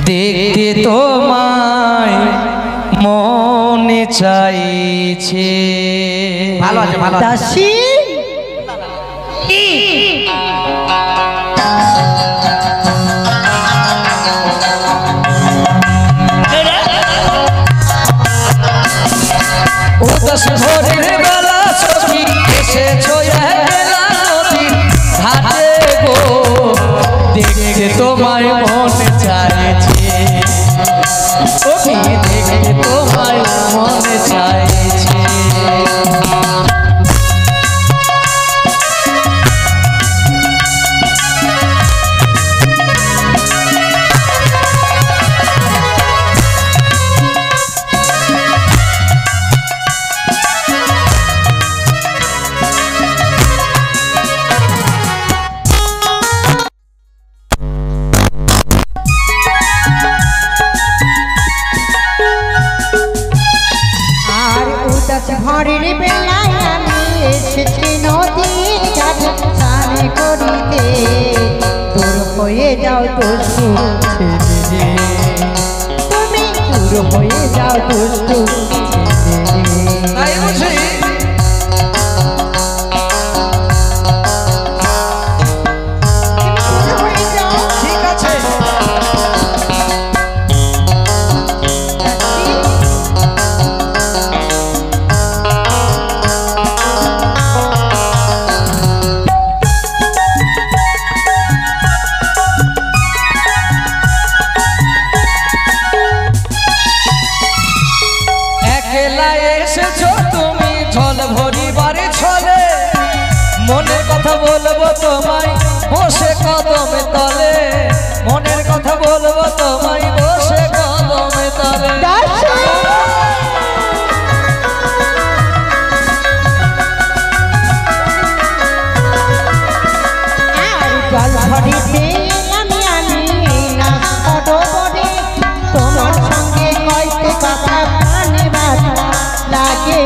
দেখতে তোমায় মনে চাইছে। ভালো আছে, ভালো আছে। দাসী উদাস ভোরের বেলা সখী এসেছো একলা নদীর ঘাটে গো, দেখতে তোমায় মনে চাইছে। সখী দেখতে তোমায় মনে চাইছে। আর উদাস ঘরের বেলায় আমি এসেছি নদীর ঘাটে স্নান করিতে। দূর হয়ে যাও দুষ্টু ছেলে রে, তুমি দূর হয়ে যাও দুষ্টু ছেলে রে। তাই বুঝি? তুমি দূর হয়ে যাও। ঠিক আছে। একলা এসেছো তুমি ঝল ভরিবারে ছলে, মনের কথা বলবো তোমায় বসে কদমে তলে। মনের কথা বলবো তোমায় বসে কদমে তলে। দাসী আর জল ভরিতে আমি না সরোবরে, তোমার সঙ্গে কইতে কথা প্রাণে ব্যথা লাগে।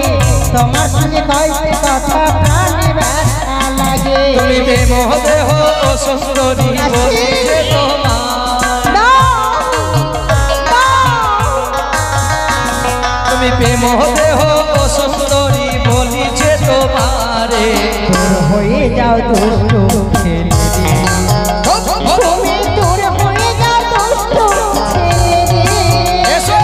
তোমার সঙ্গে কইতে কথা প্রাণে ব্যথা লাগে। তুমি প্রেম দেহ ও সুন্দরী বলিছে তোমার, না, না। তুমি প্রেম দেহ ও সুন্দরী বলিছে তোমারে। দূর হয়ে যাও দুষ্টু ছেলে রে, তুমি দূর হয়ে যাও দুষ্টু ছেলে রে। এসো।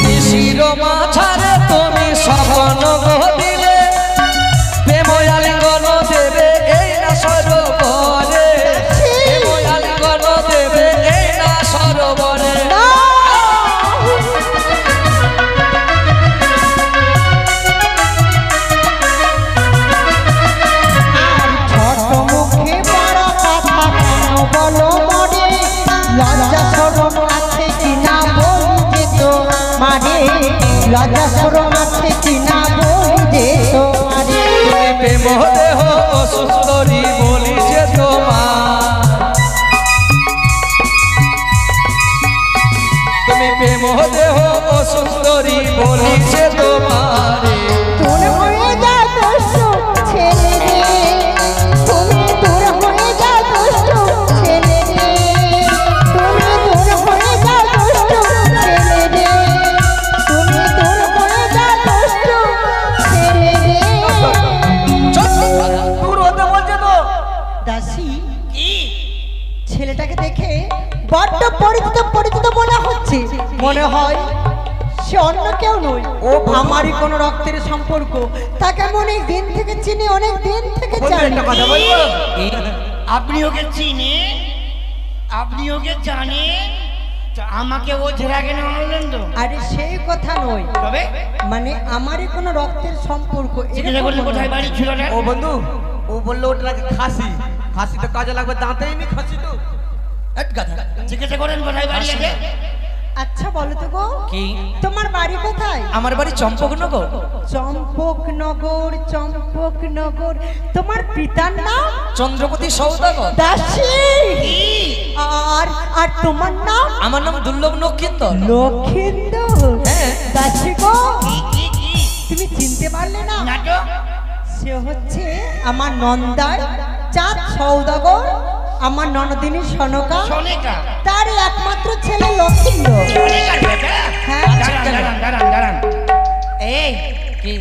নিশির মাঝারে তুমি স্বপ্ন দিলে, প্রেময়াল গণ দেবে এই না সরোবরে। প্রেময়াল গণ দেবে এই না সরোবরে। ছোট মুখে বড় কথা কেন বলো মরে, লজ্জা শরম আছে কিনা বলতে তো মারে। লজ্জা শরম আছে কিনা বলতে তো মারে। প্রেম প্রেম দেহ সুন্দরী বলিছে তোমার, তুমি প্রেম দেহ সুন্দরী বলিছে তোমারে। তোর হয়ে যা দুষ্ট ছেলে রে, তুমি তোর হয়ে যা দুষ্ট ছেলে রে, তুমি তোর হয়ে যা দুষ্ট ছেলে রে, তুমি তোর হয়ে যা দুষ্ট ছেলে রে। দূর হতে বলছে তো। দাসী, কি ছেলেটাকে দেখে বড্ড পরিচিত পরিচিত মনে হচ্ছে, মনে হয় সে অন্য কেউ নয়, ও আমারই কোনো রক্তের সম্পর্ক। তাকে আমি অনেক দিন থেকে চিনি, অনেক দিন থেকে বন্ধু, জানি। একটা কথা বলবো? আপনি ওকে চিনেন? আপনি ওকে জানেন? তো আমাকে ও ঝেড়া কেন আনলেন তো? আরে সেই কথা নয়, তবে মানে আমারই কোনো রক্তের সম্পর্ক জিজ্ঞাসা এরকম করলে কোথায় নয়। বাড়ি ছিল না? ও বন্ধু, ও বললো ওটা নাকি খাসি, খাসি তো কাজে লাগবে, দাঁতেই নি খাসি তো। এক গাধা। জিজ্ঞাসা করেন কোথায় বাড়ি আছে? আচ্ছা বলো তো গো, কি? তোমার বাড়ি কোথায়? আমার বাড়ি চম্পকনগর। চম্পকনগর, চম্পকনগর। তোমার পিতার নাম? চন্দ্রপতি সৌদাগর। দাসী। কি? আর আর তোমার নাম? আমার নাম দুর্লভ নক্ষিন্দর। লক্ষিন্দর। হ্যাঁ। দাসী গো, কি কি কি? তুমি চিনতে পারলে না? না তো। সে হচ্ছে আমার নন্দার চাঁদ সৌদাগর, আমার ননদিনী সনকা, সোনিকা। তার একমাত্র ছেলে লক্ষিন্দর। সোনিকার বেটা? হ্যাঁ। দাঁড়ান। এই, কি?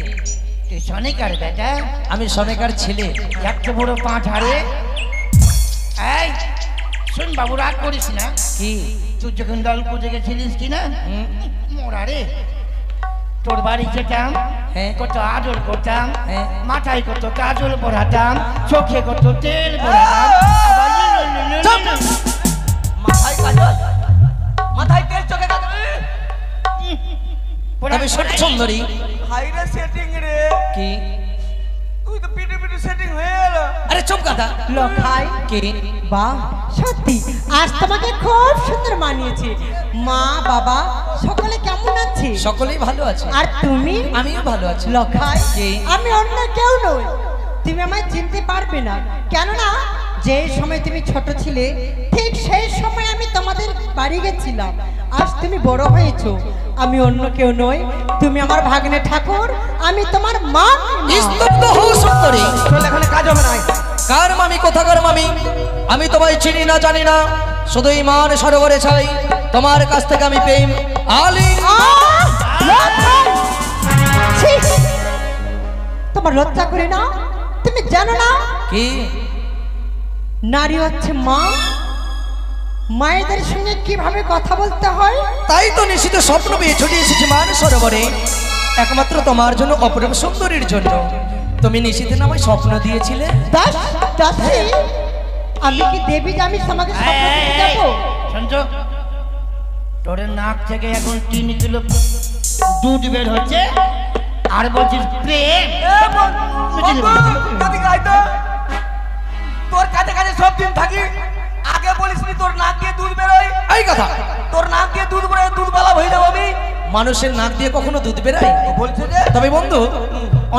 তুই সোনিকার বেটা? আমি সনেকার ছেলে। এত বড় পাঁচ হারে? এই, শোন বাবু, রাগ করিস না। কি? তুই যখন দল খুঁজে গেছিলিস কি না, হুম, মোরা রে, তোর বাড়ি যেতাম, হ্যাঁ। কত আদর করতাম, হ্যাঁ। মাথায় কত কাজল পরাতাম, চোখে কত তেল পরাতাম, আবার মাথায় কাজল, মাথায় তেল, চোখে কাজল। তবে সত্যি সুন্দরী। হাইরে সেটিং রে, কি? তুই তো পিটি পিটি সেটিং হয়ে গেল। আরে চুপ গাধা। লখাই, কি? বাহ, সত্যি আজ তোমাকে খুব সুন্দর মানিয়েছে। মা বাবা সকলে কেমন আছে? সকলেই ভালো আছে। আর তুমি? আমিও ভালো আছি। লখাই, কি? আমি অন্য কেউ নই, তুমি আমায় চিনতে পারবে না, কেননা যে সময় তুমি ছোট ছিলে ঠিক সেই সময় আমি তোমাদের বাড়ি গেছিলাম। আজ তুমি বড় হয়েছো, আমি অন্য কেউ নই, তুমি আমার ভাগ্নে ঠাকুর, আমি তোমার মা। স্তব্ধ হও সুন্দরী। চল, এখানে কাজ হবে না। কার মামি, কোথাকার মামি? আমি তোমায় চিনি না, জানি না, শুধু ইমান সরোবরে চাই তোমার কাছ থেকে আমি প্রেম আলি। আহ! লজ্জা! ছি! তোমার লজ্জা করে না? তুমি জানো না কি? নারী হচ্ছে মা, মায়েদের সঙ্গে কিভাবে কথা বলতে হয়? তাই তো নিশ্চিত স্বপ্ন পেয়ে ছুটে এসেছি মান সরোবরে একমাত্র তোমার জন্য, অপরূপ সুন্দরীর জন্য। তুমি নিশীথে আমায় স্বপ্ন দিয়েছিলে। দাস, দাসী, আমি কি দেবী যে আমি তোমাকে স্বপ্ন দিতে যাবো? শুনছো, তোর নাক থেকে এখন 3 কিলো দুধ বের হচ্ছে, আর বলছিস প্রেম? যদি গাই তো তোর কাছে কাছে সব দিন থাকি, আগে বলিসনি তোর নাক দিয়ে দুধ বেরোয়। এই কথা, তোর নাক দিয়ে দুধ বেরোয়, দুধ বালা হয়ে যাবো আমি। মানুষের নাক দিয়ে কখনো দুধ বেরায়? বলছে যে তবে বন্ধু,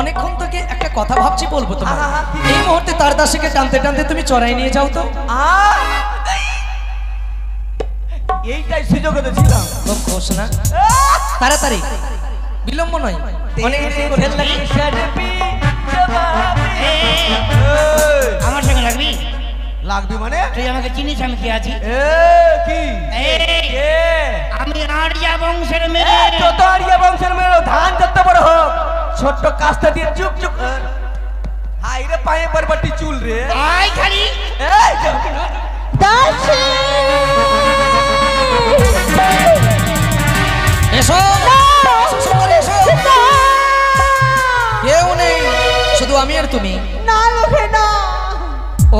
অনেকক্ষণ থেকে একটা কথা ভাবছি, বলবো তোমার। আহা, কি? এই মুহূর্তে তার দাসীকে টানতে টানতে তুমি চড়াই নিয়ে যাও তো। এইটাই সুযোগ ছিলাম। খুব খুশ না? তাড়াতাড়ি, বিলম্ব নয়। অনেক দেরি করে আমার সঙ্গে লাগবি? লাগবি মানে? তুই আমাকে চিনিস আমি কি আছি? কি আমি আর্যা বংশের মেয়ে। বংশের মেয়ে, ধান যত বড় হোক, ছোট্ট কাস্তা দিয়ে চুপ চুপ। হাই রে, পায়ে বরবটি চুল রে। আই খালি দাসী! এসো, এসো সুন্দরী, এসো। কেউ নেই, শুধু আমি আর তুমি। না লোভে না,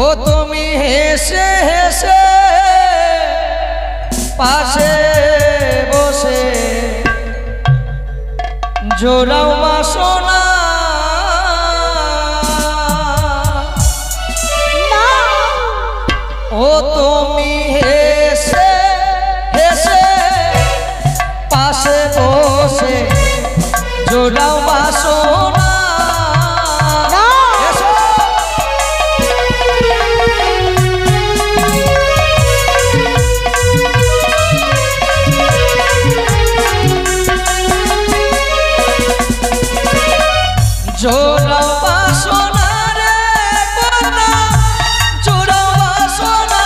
ও তুমি হেসে হেসে পাশে বসে জোড়াও বাসনা, না, ও তুমি হেসে হেসে পাশে বসে জোড়াও বাসনা। না। এসো। জোড়াও বাসনা রে কন্যা, জোড়াও বাসনা।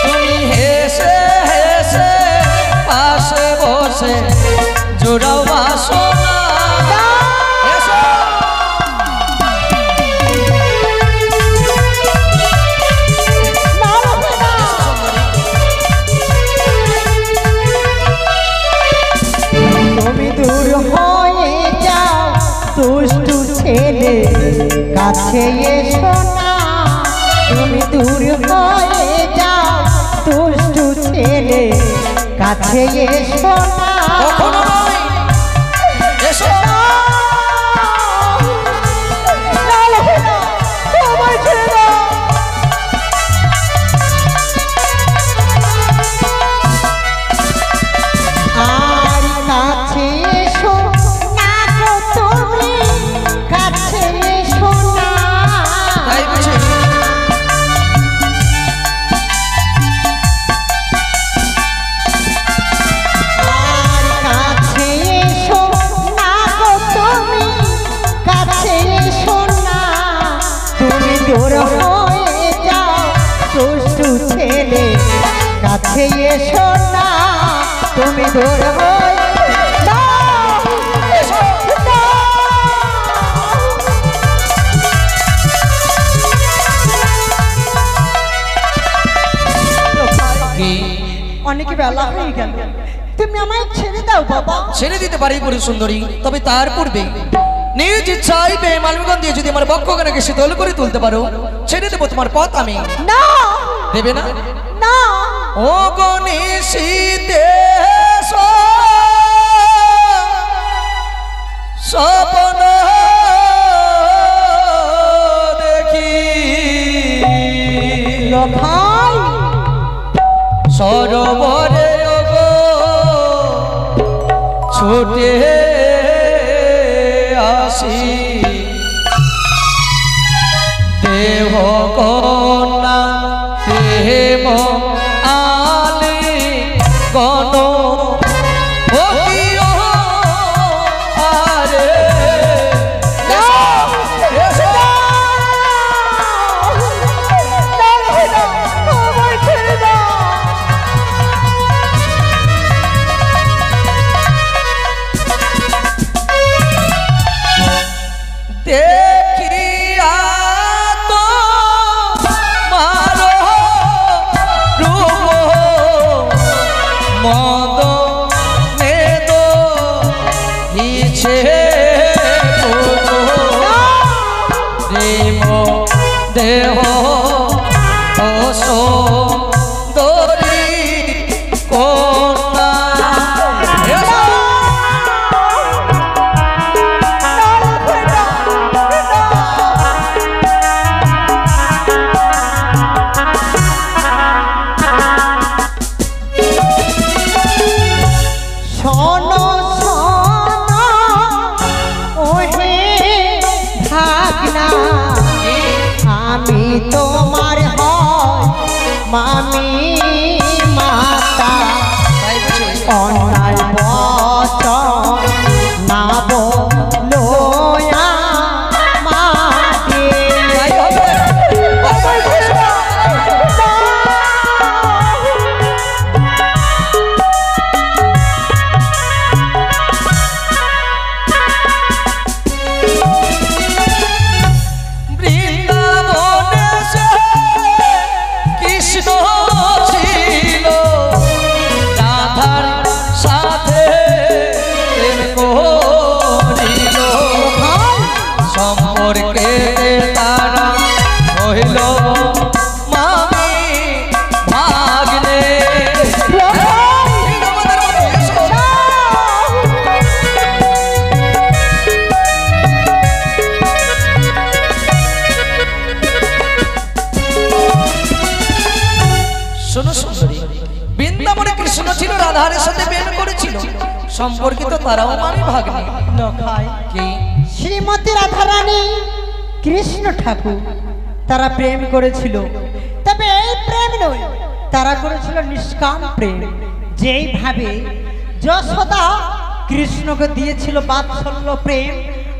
তুমি হেসে হেসে পাশে বসে জোড়াও বাসনা। এসো। তুমি দূর হয়ে যাও দুষ্টু ছেলে, কাছে এসো না। তুমি দূর হয়ে যাও দুষ্টু ছেলে, কাছে এসো না। কখনো নয়। এসো। আর কাছে এসো না গো তুমি, কাছে এসো না। তাই বুঝি? আর কাছে এসো না গো তুমি, কাছে এসো না। তুমি দূর হয়ে যাও দুষ্টু ছেলে, কাছে এসো না। তুমি দূর হয়ে যাও, এসো না। কি? অনেক বেলা হয়ে গেল, তুমি আমায় ছেড়ে দাও বাবা। ছেড়ে দিতে পারি পুরী সুন্দরী, তবে তার পূর্বে নিজ ইচ্ছায় বেমালুগান দিয়ে যদি আমার বক্ষখানাকে শীতল করে তুলতে পারো, ছেড়ে দেবো তোমার পথ আমি। না দেবে না? না, ও গণেশীতে স্বপ্ন দেখি লখাই সরোবরে গো ছুটে আসি, দেহ কন্যা প্রেম আলি গণ আরে দেখিয়া তো মারো রূপ মদ মেদ ইছে প্রেম দেহ সুন্দরী কন্যা। শোনো শোনো ওহে ভাগনা, আমি তোমার হয় মামি মাতা। অন্যায় বচন না বলোয়া মাকে। বৃন্দাবনে সে কৃষ্ণ ছিল, রাধার সাথে প্রেম করিল, সম্পর্কে তারা হইল মামি ভাগ্নে। শোনো সুন্দরী, বৃন্দাবনে কৃষ্ণ ছিল, রাধারের সাথে প্রেম করেছিল, সম্পর্কিত তারাও মামি ভাগ্নে। লখাই কি? শ্রীমতী রাধারানী কৃষ্ণ ঠাকুর তারা প্রেম করেছিল, তবে এই প্রেম নয়, তারা করেছিল নিষ্কাম প্রেম। যেইভাবে যশোদা কৃষ্ণকে দিয়েছিল বাৎসল্য প্রেম,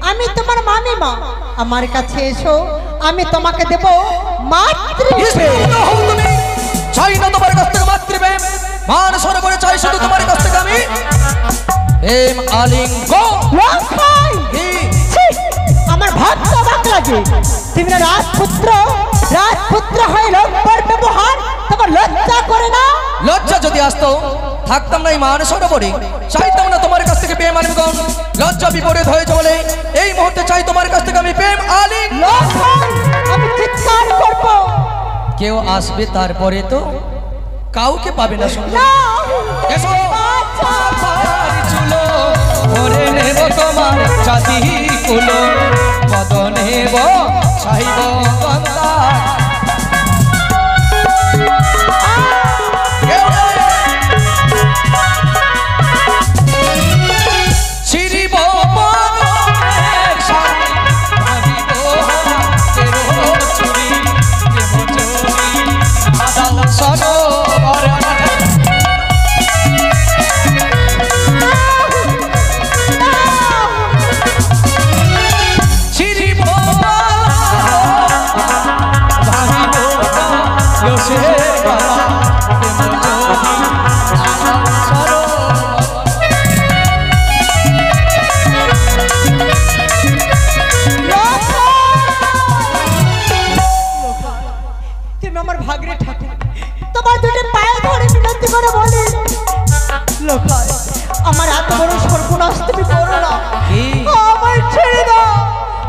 আমি তোমার মামিমা, আমার কাছে এসো, আমি তোমাকে দেব মাতৃপ্রেম। চাই না তোমার কাছ থেকে মাতৃপ্রেম, মান সরোবরে চাই শুধু তোমার কাছ থেকে আমি প্রেম আলিঙ্গন। আমার ভাবতে অবাক লাগে, তুমি না রাজপুত্র, রাজপুত্র হয়ে লম্বর ব্যবহার, তোমার লজ্জা করে না? লজ্জা যদি আসতো থাকতাম না এই মান সরোবরে, চাইতাম না তোমার কাছ থেকে প্রেম আলিঙ্গন। লজ্জা বিপরীত হয়েছে বলে এই মুহূর্তে চাই তোমার কাছ থেকে আমি প্রেম আলিঙ্গন। আমি চিৎকার করব। কেউ আসবে তারপরে তো কাউকে পাবে না। শুনলে এসো চুলো ভরে নেব তোমার জাতি কুলো, বদনে সাহিব গঙ্গা। আমার এত বড় সর্বনাশ তুমি করো না, আমার ছেড়ে দাও।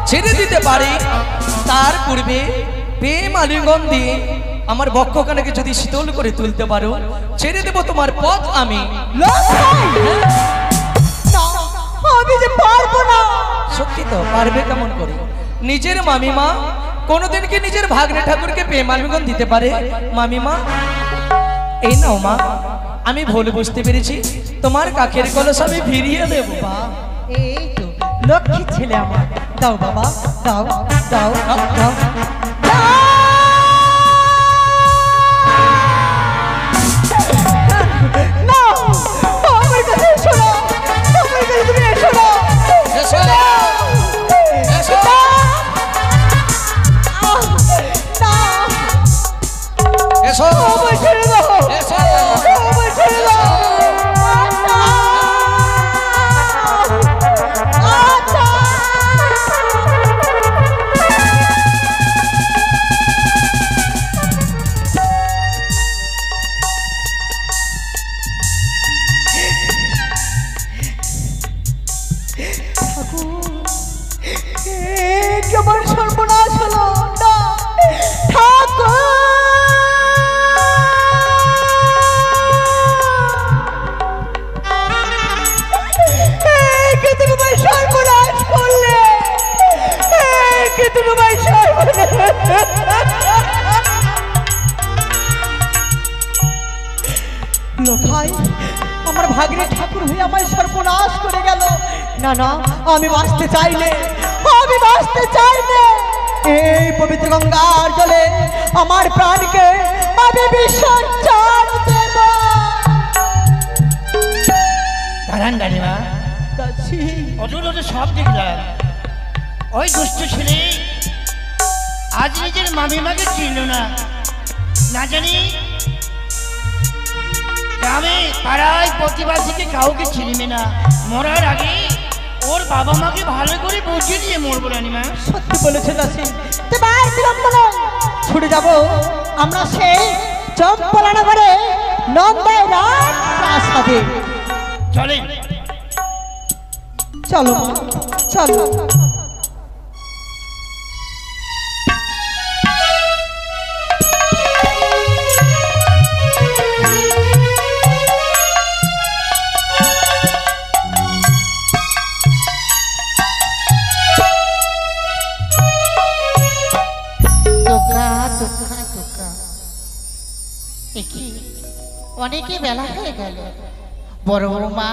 ছেড়ে দিতে পারি, তার পূর্বে প্রেম আলিঙ্গন দিয়ে আমার বক্ষখানাকে যদি শীতল করে তুলতে পারো, ছেড়ে দেব তোমার পথ আমি। আমি যে পারবো না। সত্যি তো পারবে কেমন করে? নিজের মামিমা কোনোদিন কি নিজের ভাগ্নে ঠাকুরকে প্রেম আলিঙ্গন দিতে পারে? মামিমা এই নাও মা, আমি ভুল বুঝতে পেরেছি, তোমার কাকের কলস আমি ফিরিয়ে দেব। এই তো লক্ষ্মী ছেলে আমার, দাও বাবা, দাও দাও দাও। না, আমার কাছে এসো না, আমার কাছে তুমি এসো না। এসো এসো এসো, আমার ছেড়ে দাও, এসো আমার ছেড়ে দাও। কেমন সর্বনাশ হলো না ঠাকুর, তুমি সর্বনাশ করলে, তুমি লোকাই আমার ভাগ্নে ঠাকুর হয়ে আমার সর্বনাশ করে গেল। না না, আমি বাঁচতে চাইলে, আমি বাঁচতে চাইলে এই পবিত্র গঙ্গার জলে আমার প্রাণকে আমি বিসর্জন দেব। দাঁড়ান দাঁড়িমা, অদূর সব দেখলাম। ওই দুষ্ট ছেলে আজ নিজের মামিমাকে চিনল না, না জানি গ্রামে পাড়ায় প্রতিবাসীকে কাউকে চিনবে না। মরার আগে ওর বাবা মাকে ভালো করে বুঝিয়ে দিয়ে মরবো। রানিমা সত্যি বলেছে দাসী, ছুটে যাব আমরা সেই চম্পলানগরে নন্দাই রাজ প্রাসাদে। চলে চলো চলো। অনেকে বেলা হয়ে গেল। বড় বৌমা,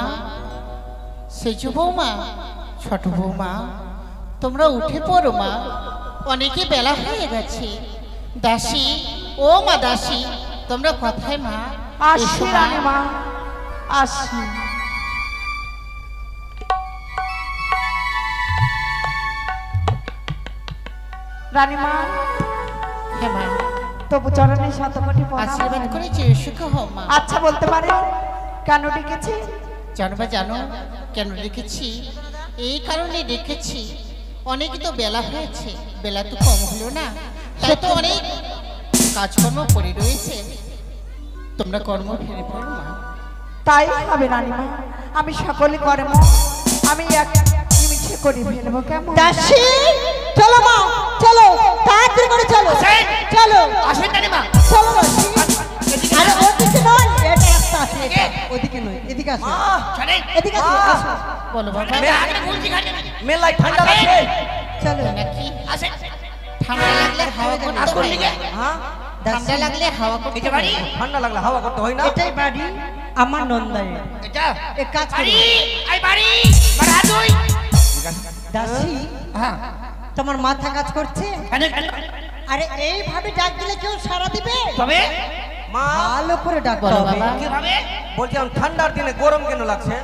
সেজু বৌমা, ছোট বৌমা, তোমরা উঠে পড়ো মা, অনেকে বেলা হয়ে গেছে। দাসী ও মা দাসী, তোমরা কোথায় মা? আসছি এসো মা। রানীমা, আসছি। রানীমা, হ্যাঁ মা, তবু চরণে শতকোটি প্রণাম। আশীর্বাদ করে যে সুখ হও মা। আচ্ছা, বলতে পারে কেন ডেকেছি? জানো বা জানো কেন রেখেছি? এই কারণে রেখেছি, অনেক তো বেলা হয়েছে, বেলা তো কম হলো না, তাই তো অনেক কাজকর্ম পড়ে রয়েছে, তোমরা কর্ম ফিরে পড়ো মা। তাই হবে রানীমা, আমি সকলে কর্ম আমি এক নিমিষে করে ফেলবো। কেমন দাসী, চলো মা, চলো তাড়াতাড়ি করে চলো, চলো আসেন রানীমা। চলো দাসী। আরে ওদিকে নয়, এটা একটা আছে, এটা ওদিকে নয়, এদিকে আসো, চলেন। এদিকে আসো, আসো। বলো বাবা, মেলায় ঠান্ডা লাগছে। চলো নাকি আসেন। ঠান্ডা লাগলে হাওয়া করতে আসুন হয় দিকে। না। হ্যাঁ, ঠান্ডা লাগলে হাওয়া করতে এই যে বাড়ি। হয় না। ঠান্ডা লাগলে হাওয়া করতে হয় না। এটাই বাড়ি আমার নন্দায়। এটা এক কাজ বাড়ি, করি এই বাড়ি, বাড়ি হাত ধুই। দাসী, হ্যাঁ, তোমার মাথা কাজ করছে? কেন কেন? আরে এইভাবে ডাক দিলে কেউ সাড়া দিবে? তবে মা, ভালো করে ডাকতে বলো হবে। বাবা। কিভাবে? বলছিলাম ঠান্ডার দিনে গরম কেন লাগছে?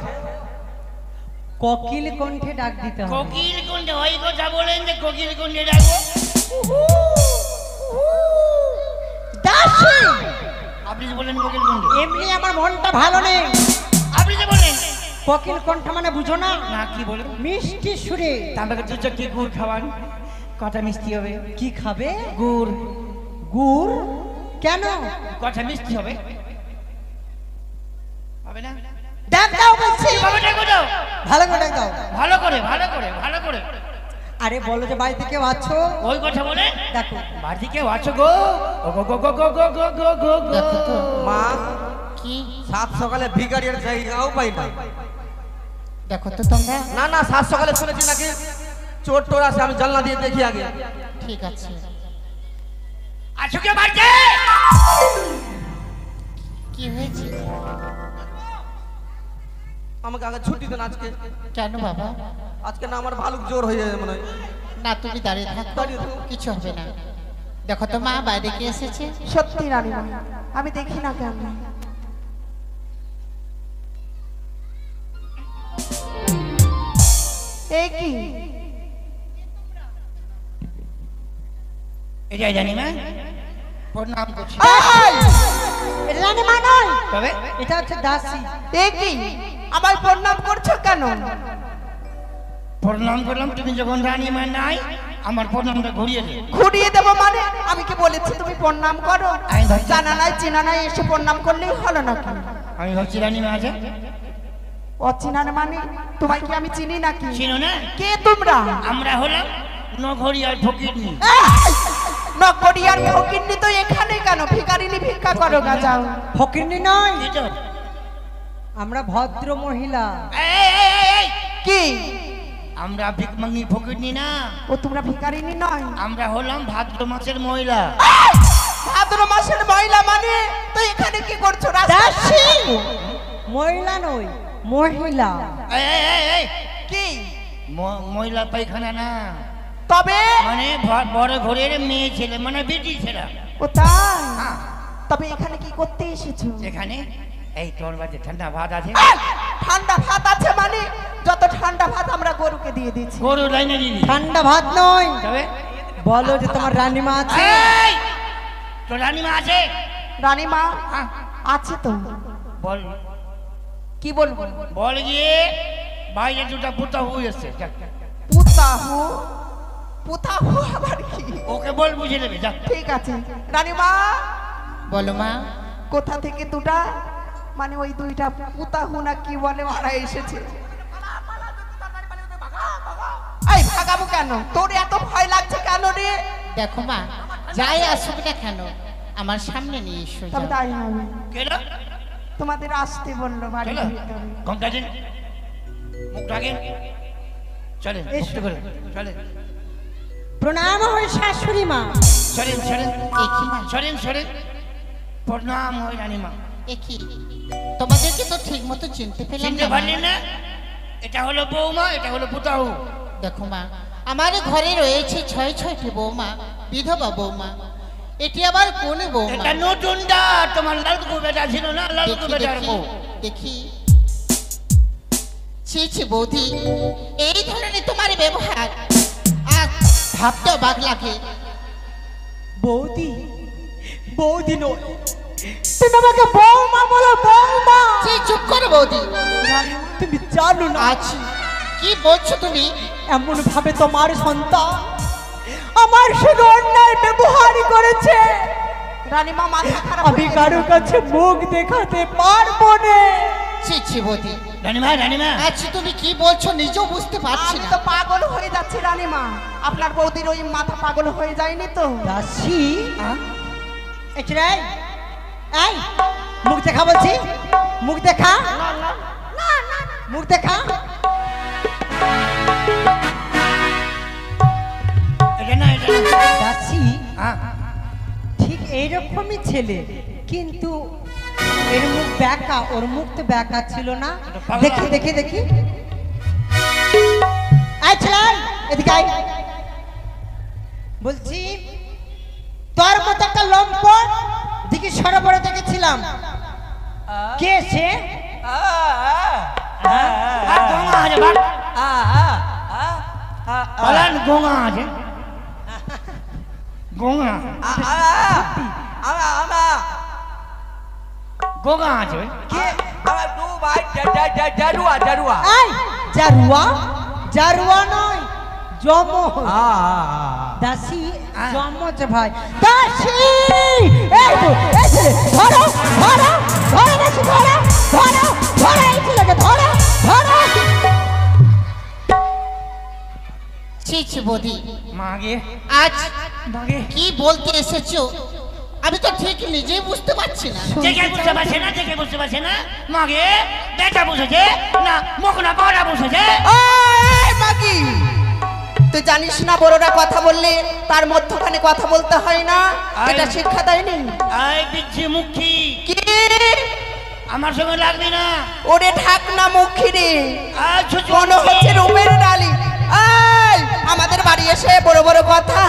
কোকিল কণ্ঠে ডাক দিতে হবে। কোকিল কুণ্ডে ওই কথা বলেন যে কোকিল কুণ্ডে ডাকবো। দাসী, আপনি যে বলেন কোকিল কুণ্ডে, এমনি আমার মনটা ভালো নেই। আপনি যে বলেন কোকিল কণ্ঠ মানে বুঝো না? না, কি বলেন? মিষ্টি সুরে। আমাকে দু চারটি গুড় খাওয়ান, কথা মিষ্টি হবে। কি খাবে? গুড়, গুড়? কেন? কথা মিষ্টি হবে। হবে না? ডাক দাও বলছি। কিভাবে ডাকবো তো? ভালো করে ডাক দাও। ভালো করে, ভালো করে, ভালো করে। আরে বলো যে বাড়িতে কেউ আছো? ওই কথা বলে দেখো, বাড়ি কেউ আছো গো? ও গো গো গো গো গো গো গো গো গো। দেখো তো মা, কি, সাত সকালে ভিখারির জায়গাও পাই না। দেখো তো তোমরা। না না, সাত সকালে শুনেছি নাকি চোর টোর আছে, আমি জানলা দিয়ে দেখি আগে। ঠিক আছে, আছো কেউ বাড়িতে? কি হয়েছে? আমাকে আগে ছুটি দেন আজকে। কেন বাবা? আজকে না আমার ভালুক জোর হয়ে যাবে মনে হয়। না, তুমি দাঁড়িয়ে থাকো, দাঁড়িয়ে থাকো। কিছু হবে না। দেখো তো মা, বাইরে কে এসেছে? সত্যি রানীমা, আমি দেখি না কেন? এই কি? এটাই জানি না, প্রণাম করছি। এটা রানীমা নয়, তবে এটা হচ্ছে দাসী। এ কি আবার প্রণাম করছো কেন? প্রণাম করলাম, তুমি যখন রানীমা নাই আমার প্রণামটা ঘুরিয়ে দে। ঘুরিয়ে দেবো মানে? আমি কি বলেছি তুমি প্রণাম করো? আমি ভাবছি- জানা নাই চেনা নাই এসে প্রণাম করলেই হলো নাকি? আমি ভাবছি রানীমা আছে। অচিনার মানে তোমায় কি আমি চিনি নাকি? চিনো না? কে তোমরা? আমরা হলাম নগরী আর ফকিরনি। নকরিয়ার ফকিন্নি তো এখানে কেন? ভিখারিনী ভিক্ষা করো গা, যাও। ফকিরনি নয়, এই তো। আমরা ভদ্র মহিলা। এই, এই, এই, এই, কি আমরা ভিকমাঙ্গি ফকিরনি না, ও তোমরা ভিখারিনী নয়? আমরা হলাম ভাদ্র মাসের মহিলা। ভাদ্র মাসের মহিলা মানে? তো এখানে কি করছো? দাসী মহিলা নয়, মহিলা। এই, এই, এই, এই, কি মহিলা পায়খানা না, তবে? মানে বড় ঘরের মেয়ে ছেলে, মানে বেটি ছেলে। ও তাই? হ্যাঁ। তবে এখানে কি করতে এসেছো? এখানে এই তোর বাড়িতে ঠান্ডা ভাত আছে? ঠান্ডা ভাত আছে মানে? যত ঠান্ডা ভাত আমরা গরুকে দিয়ে দিচ্ছি। গরু লাইনে দিলি ঠান্ডা ভাত নয়, তবে? বলো যে তোমার রানীমা আছে। এই, তোর রানীমা আছে? রানীমা হ্যাঁ, আছে তো। বল, কি বলবো? বল গিয়ে বাইরে দুটা পুতা হয়ে এসছে, যা। পুতাহু? পুতাহু আবার কি? ওকে বল, বুঝে নেবে, যা। ঠিক আছে রানীমা। বলো মা। কোথা থেকে দুটা, মানে ওই দুইটা পুতাহু না কি বলে ওরা এসেছে? এই ভাগাবো কেন? তোর এত ভয় লাগছে কেন রে? দেখো মা, যাই আসুক না কেন আমার সামনে নিয়ে এসো। তবে যাও। তাই হবে। কেন? তোমাদের আসতে বললো বাড়ির চলো, ভিতরে। ঘন্টা দিন, মুখ ঢাকেন, চলেন, এসো। মুক্ত করে, চলেন, প্রণাম হয় শাশুড়ি মা। সরেন, সরেন, দেখি মা, সরেন, সরেন, প্রণাম হয় রানীমা। দেখি তোমাদেরকে তো ঠিক মতো চিনতে পেলাম চিনতে না মা। পারলেন না? এটা হলো বৌমা, এটা হলো পুতাহু। দেখো মা, আমার ঘরে রয়েছে ছয়টি বৌমা, বিধবা বৌমা। এটি আবার কোন বউ এটা নতুনটা তোমার লালকু বেটা ছিল না লালকু বেটার বউ দেখি ছি ছি বৌদি এই ধরনের তোমার ব্যবহার আর ভাবতে অবাক লাগে বৌদি বৌদি নয়, তুমি আমাকে বৌমা বলো, বৌমা। ছি চুপ করো বৌদি। তুমি জানো না আছি কি বলছো তুমি? এমন ভাবে তোমার সন্তান আমার শুধু অন্যায় ব্যবহার করেছে, রানীমা মাথা খারাপ আমি কারো কাছে মুখ দেখাতে পারবো না। ছি ছি বৌদি। রানীমা রানীমা আচ্ছা তুমি কি বলছো নিজেও বুঝতে পারছি আমি না। তো পাগল হয়ে যাচ্ছি রানীমা, আপনার বৌদির ওই মাথা পাগল হয়ে যায়নি তো? দাসী এই মুখ দেখা বলছি, মুখ দেখা, মুখ দেখা। এটা না এটা না দাসী হ্যাঁ ঠিক এইরকমই ছেলে, কিন্তু এর মুখ ব্যাকা, ওর মুখ তো ব্যাকা ছিল না। দেখি দেখি দেখি, আয় ছেলে এদিকে আয়। বলছি তোর মতো একটা লম্পট দিকে সরবরাহ দেখেছিলাম, কে সে? আর গোঙা আছে বাট পালান গোঙা আছে গোঙা গোঙা আছে কে? আমার দু ভাই জারুয়া জারুয়া আয় জারুয়া, জারুয়া নয় যমজ। দাসী যমজ ভাই। দাসী এই তো এই ছেলে, ধরো ধরো ধরো দাসী, ধরো ধরো ধরো এই ছেলেকে, ধরো ধরো। ছি ছি বৌদি মাগে আজ মাগে কি বলতে এসেছো আমি তো ঠিক নিজেই বুঝতে পারছি না। দেখে বুঝতে পারছে না দেখে বুঝতে পারছে না মাগে বেটা বুঝেছে না মুখনা বড়া বুঝেছে মাগি তুই জানিস না বড়রা কথা বললে তার মধ্যখানে কথা বলতে হয় না, এটা শিক্ষা দেয়নি? আই বিচ্ছি মুখী কি আমার সঙ্গে লাগবি না ওরে ঢাক না মুখী রে, আচ্ছা মনে হচ্ছে রূপের ডালি। এই আমাদের বাড়ি এসে বড় বড় কথা।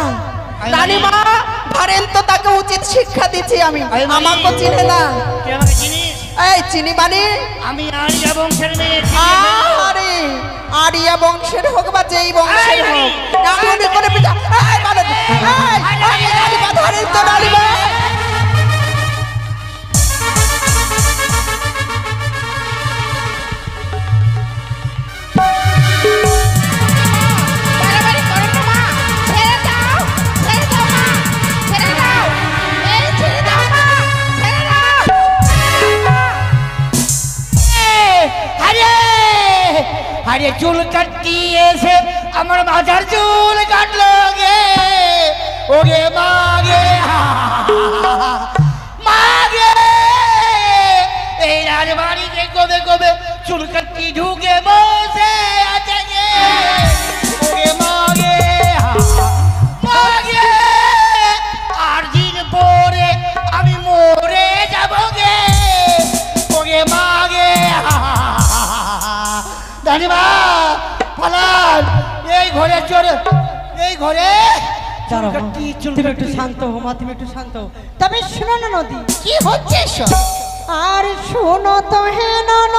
রানীমা ধরেন তো তাকে উচিত শিক্ষা দিচ্ছি আমি, আমাকে চিনে না। তুই আমাকে চিনিস এই চিনি মানে আমি আরিয়া বংশের মেয়ে আরে আরিয়া বংশের হোক বা যেই বংশের হোক, এমন করে পিতা এই বলো এই রানীমা ধরেন তো রানীমা। বাড়াবাড়ি করো না মা, ছেড়ে দাও মা, ছেড়ে দাও, এই ছেড়ে দাও মা, ছেড়ে দাও, আরে আরে চুল কাটতি এসে আমার মাথার চুল কাটলো গে ওগে মাগে মাগে এই রাজবাড়িতে কবে কবে চুল কাটতি ঢুকে বসে আছে গে ওগে মাগে মাগে আর দিন পরে আমি মরে যাব গে ওগে মাগে দানিমা পালান এই ঘরে চলে এই ঘরে দাঁড়াও, তুমি একটু শান্ত হো মা, তুমি একটু শান্ত হো। তবে শোনো না নদী, কি হচ্ছে এসব? আর শোনো তো হে ননদ,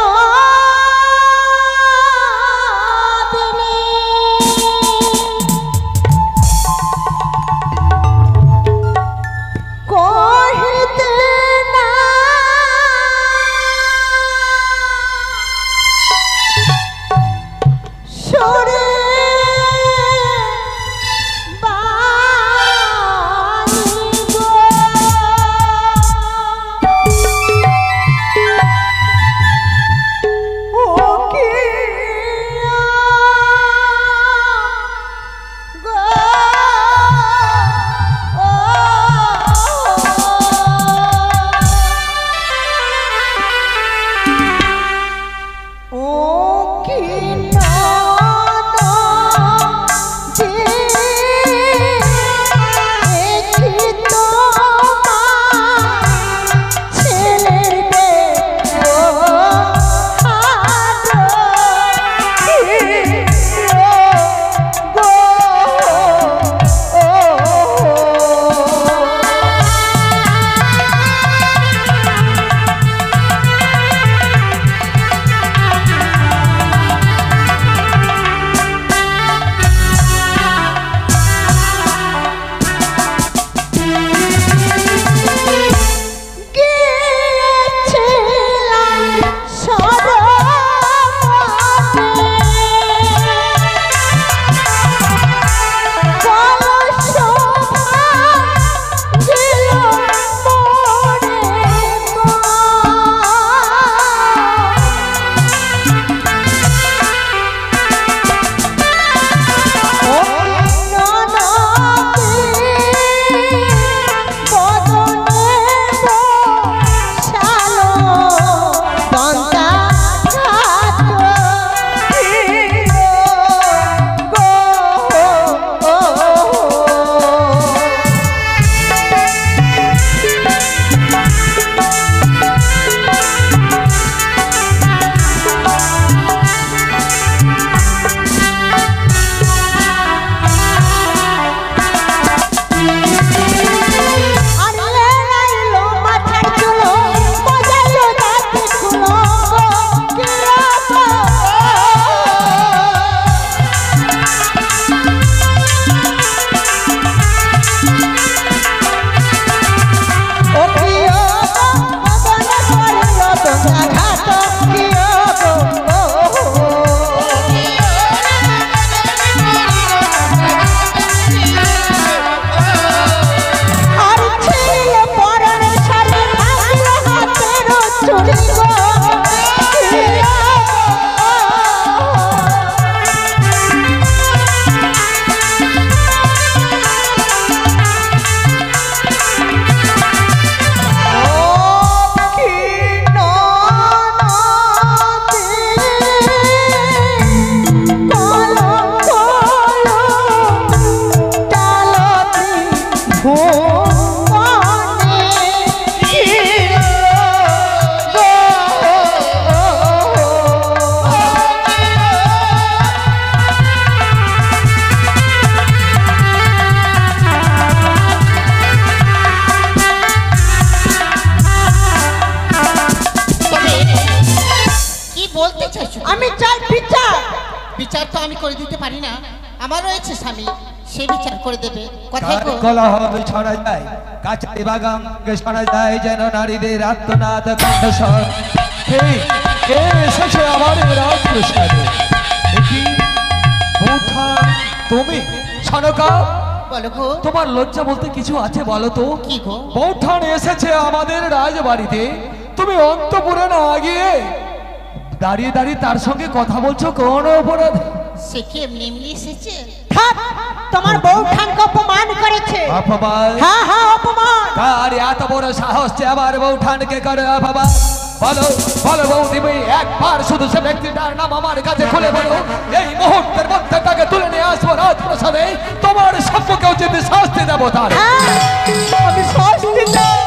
কহিতে না সরে ও বিচার তো আমি করে দিতে পারি না, আমার রয়েছে স্বামী, সে বিচার করে দেবে। কথাই কার গো। কোলাহল শোনা যায়, কাছারি বাগানকে শোনা যায় যেন নারীদের আত্মনাদ কণ্ঠস্বর। কে কে এসেছে আমার এই রাজপ্রাসাদে? দেখি বৌঠান, তুমি সনকা, বলো গো। তোমার লজ্জা বলতে কিছু আছে বলো তো? কি গো? বৌঠান এসেছে আমাদের রাজবাড়িতে, তুমি অন্তপুরে না গিয়ে দাঁড়িয়ে দাঁড়িয়ে তার সঙ্গে কথা বলছো কোন অপরাধ? সে কি এমনি এমনি এসেছে? থাক, তোমার বউঠানকে অপমান করেছে। অপমান? হ্যাঁ হ্যাঁ, অপমান। কার এত বড় সাহস যে আমার বৌঠানকে করে অপমান? বলো বলো বৌদিবি, একবার শুধু সে ব্যক্তিটার নাম আমার কাছে খুলে বলো, এই মুহূর্তের মধ্যে তাকে তুলে নিয়ে আসবো রাজপ্রাসাদে, তোমার সম্মুখে উচিত শাস্তি দেবো তার। হ্যাঁ, আমি শাস্তি চাই,